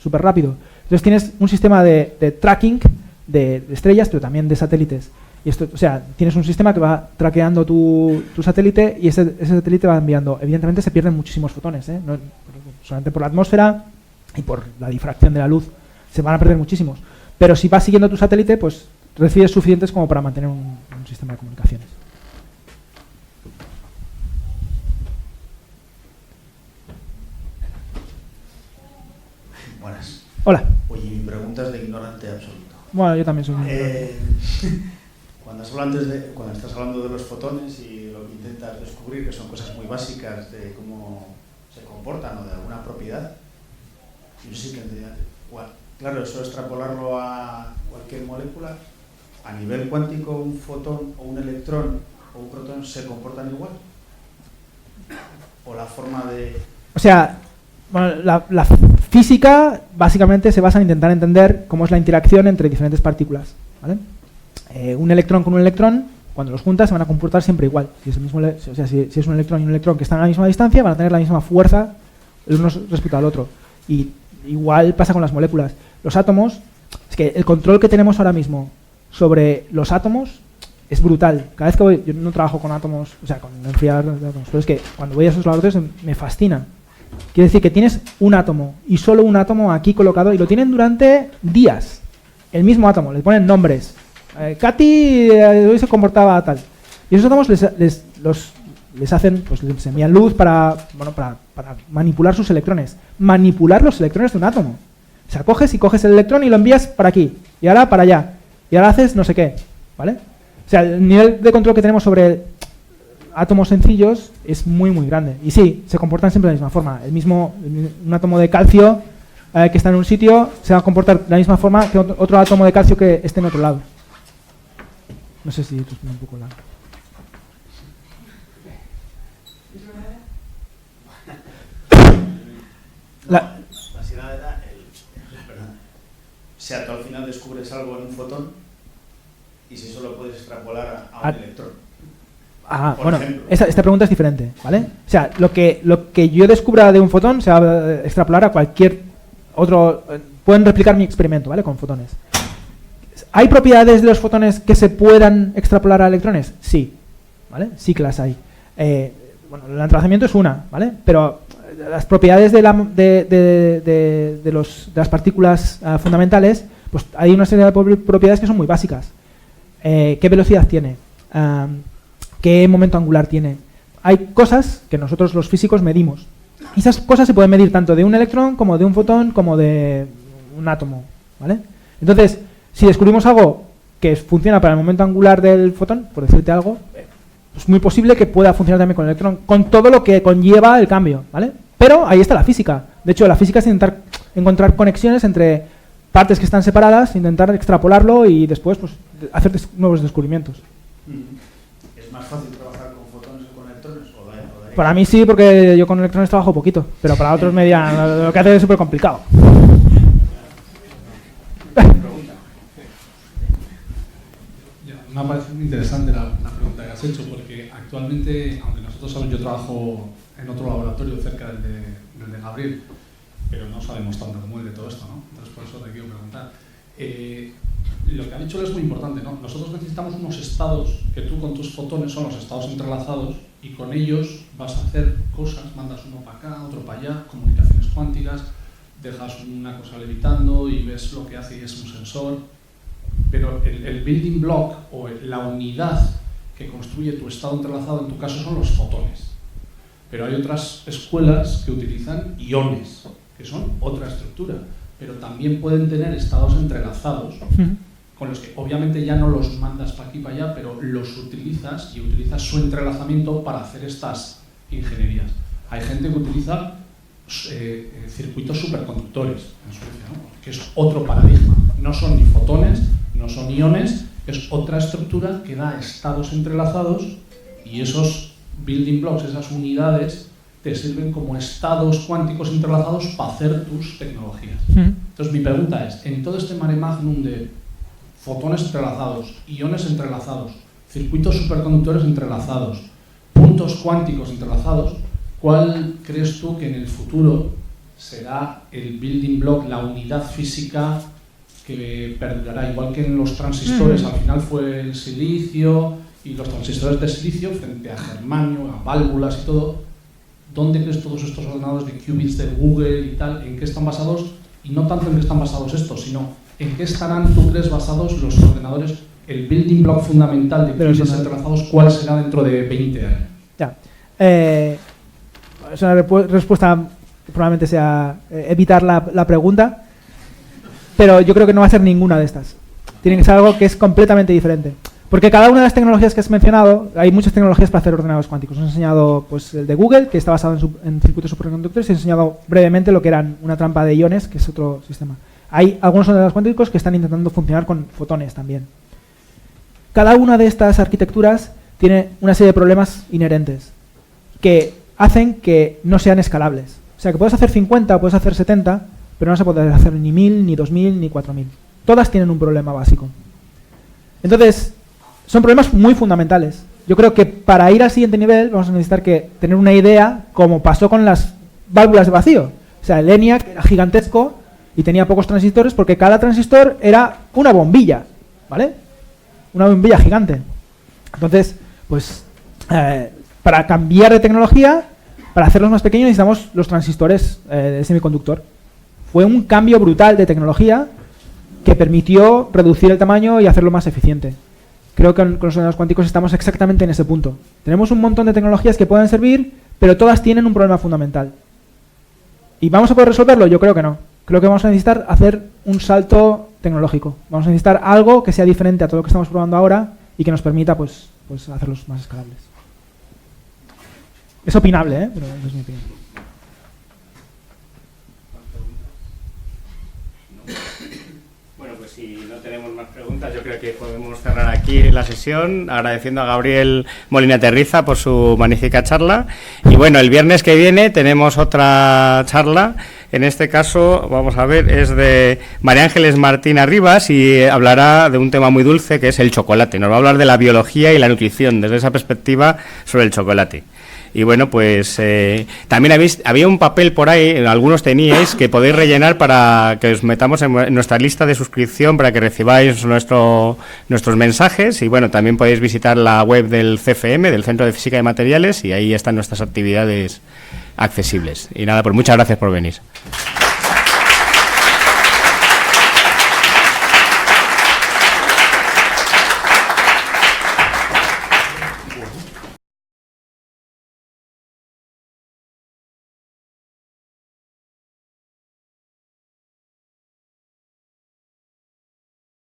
súper rápido. Entonces tienes un sistema de tracking de estrellas, pero también de satélites. Y esto, o sea, tienes un sistema que va traqueando tu satélite y ese satélite va enviando. Evidentemente se pierden muchísimos fotones, no, solamente por la atmósfera y por la difracción de la luz se van a perder muchísimos. Pero si vas siguiendo tu satélite, pues recibes suficientes como para mantener un sistema de comunicaciones. Buenas. Hola. Oye, mi pregunta es de ignorante absoluto. Bueno, yo también soy un ignorante. Cuando estás hablando de los fotones y lo que intentas descubrir, que son cosas muy básicas de cómo se comportan o de alguna propiedad, yo sí tendría... Claro, eso extrapolarlo a cualquier molécula, a nivel cuántico, un fotón o un electrón o un protón se comportan igual. O la forma de... O sea, bueno, la física básicamente se basa en intentar entender cómo es la interacción entre diferentes partículas, ¿vale? Un electrón con un electrón, cuando los juntas se van a comportar siempre igual. Si es, si es un electrón y un electrón que están a la misma distancia, van a tener la misma fuerza el uno respecto al otro. Y igual pasa con las moléculas. Los átomos, es que el control que tenemos ahora mismo sobre los átomos es brutal. Cada vez que voy, yo no trabajo con átomos, o sea, con enfriar de átomos, pero es que cuando voy a esos laboratorios me fascina. Quiere decir que tienes un átomo y solo un átomo aquí colocado y lo tienen durante días. El mismo átomo, le ponen nombres. Katy hoy se comportaba tal. Y esos átomos les hacen, pues les envían luz para manipular sus electrones. Manipular los electrones de un átomo. O sea, coges el electrón y lo envías para aquí, y ahora para allá, y ahora haces no sé qué, ¿vale? O sea, el nivel de control que tenemos sobre átomos sencillos es muy, muy grande. Y sí, se comportan siempre de la misma forma. Un átomo de calcio que está en un sitio se va a comportar de la misma forma que otro átomo de calcio que esté en otro lado. No sé si esto es un poco la... O sea, tú al final descubres algo en un fotón y si eso lo puedes extrapolar a un electrón. Bueno, esta pregunta es diferente, ¿vale? O sea, lo que yo descubra de un fotón se va a extrapolar a cualquier otro... Pueden replicar mi experimento, ¿vale? Con fotones. ¿Hay propiedades de los fotones que se puedan extrapolar a electrones? Sí, ¿vale? Sí que las hay. Bueno, el entrelazamiento es una, ¿vale? Pero las propiedades de las partículas fundamentales, pues hay una serie de propiedades que son muy básicas. ¿Qué velocidad tiene? ¿Qué momento angular tiene? Hay cosas que nosotros los físicos medimos. Y esas cosas se pueden medir tanto de un electrón como de un fotón como de un átomo, ¿vale? Entonces, si descubrimos algo que funciona para el momento angular del fotón, por decirte algo, es muy posible que pueda funcionar también con el electrón, con todo lo que conlleva el cambio, ¿vale? Pero ahí está la física. De hecho, la física es intentar encontrar conexiones entre partes que están separadas, intentar extrapolarlo y después pues, hacer nuevos descubrimientos. ¿Es más fácil trabajar con fotones que con electrones? Para mí sí, porque yo con electrones trabajo poquito, pero para otros me dirán, lo que hace es súper complicado. Me ha parecido muy interesante la pregunta que has hecho, porque actualmente, aunque nosotros sabemos, yo trabajo en otro laboratorio cerca del de Gabriel, pero no sabemos tanto como él de todo esto, ¿no? Entonces por eso te quiero preguntar. Lo que ha dicho él es muy importante, ¿no? Nosotros necesitamos unos estados que tú con tus fotones son los estados entrelazados y con ellos vas a hacer cosas, mandas uno para acá, otro para allá, comunicaciones cuánticas, dejas una cosa levitando y ves lo que hace y es un sensor. Pero el building block o la unidad que construye tu estado entrelazado en tu caso son los fotones. Pero hay otras escuelas que utilizan iones, que son otra estructura, pero también pueden tener estados entrelazados, con los que obviamente ya no los mandas para aquí y para allá, pero los utilizas y utilizas su entrelazamiento para hacer estas ingenierías. Hay gente que utiliza circuitos superconductores en Suecia, ¿no? Que es otro paradigma. No son ni fotones, no son iones, es otra estructura que da estados entrelazados y esos building blocks, esas unidades, te sirven como estados cuánticos entrelazados para hacer tus tecnologías. Entonces mi pregunta es, en todo este mare magnum de fotones entrelazados, iones entrelazados, circuitos superconductores entrelazados, puntos cuánticos entrelazados, ¿cuál crees tú que en el futuro será el building block, la unidad física que perdurará? Igual que en los transistores, al final fue el silicio y los transistores de silicio frente a germanio, a válvulas y todo. ¿Dónde crees todos estos ordenadores de qubits de Google y tal? ¿En qué están basados? Y no tanto en qué están basados estos, sino en qué estarán, tú crees, basados los ordenadores, el building block fundamental de qubits entrelazados, ¿cuál será dentro de 20 años? Ya. Es una respuesta probablemente sea evitar la pregunta, pero yo creo que no va a ser ninguna de estas. Tiene que ser algo que es completamente diferente. Porque cada una de las tecnologías que has mencionado, hay muchas tecnologías para hacer ordenadores cuánticos. Os he enseñado pues, el de Google, que está basado en circuitos superconductores, y he enseñado brevemente lo que eran una trampa de iones, que es otro sistema. Hay algunos ordenadores cuánticos que están intentando funcionar con fotones también. Cada una de estas arquitecturas tiene una serie de problemas inherentes que hacen que no sean escalables. O sea, que puedes hacer 50 o puedes hacer 70, pero no se puede hacer ni 1000, ni 2000, ni 4000. Todas tienen un problema básico. Entonces, son problemas muy fundamentales. Yo creo que para ir al siguiente nivel vamos a necesitar tener una idea, como pasó con las válvulas de vacío. O sea, el ENIAC era gigantesco y tenía pocos transistores porque cada transistor era una bombilla, ¿vale? Una bombilla gigante. Entonces, pues, para cambiar de tecnología, para hacerlos más pequeños necesitamos los transistores de semiconductor. Fue un cambio brutal de tecnología que permitió reducir el tamaño y hacerlo más eficiente. Creo que con los ordenadores cuánticos estamos exactamente en ese punto. Tenemos un montón de tecnologías que pueden servir, pero todas tienen un problema fundamental. ¿Y vamos a poder resolverlo? Yo creo que no. Creo que vamos a necesitar hacer un salto tecnológico. Vamos a necesitar algo que sea diferente a todo lo que estamos probando ahora y que nos permita pues hacerlos más escalables. Es opinable, pero es mi opinión. Bueno, pues si no tenemos más preguntas, yo creo que podemos cerrar aquí la sesión, agradeciendo a Gabriel Molina Terriza por su magnífica charla. Y bueno, el viernes que viene tenemos otra charla. En este caso, vamos a ver, es de María Ángeles Martín Arribas y hablará de un tema muy dulce que es el chocolate. Nos va a hablar de la biología y la nutrición desde esa perspectiva sobre el chocolate. Y bueno, pues también había un papel por ahí, algunos teníais, que podéis rellenar para que os metamos en nuestra lista de suscripción para que recibáis nuestros mensajes. Y bueno, también podéis visitar la web del CFM, del Centro de Física de Materiales, y ahí están nuestras actividades accesibles. Y nada, pues muchas gracias por venir.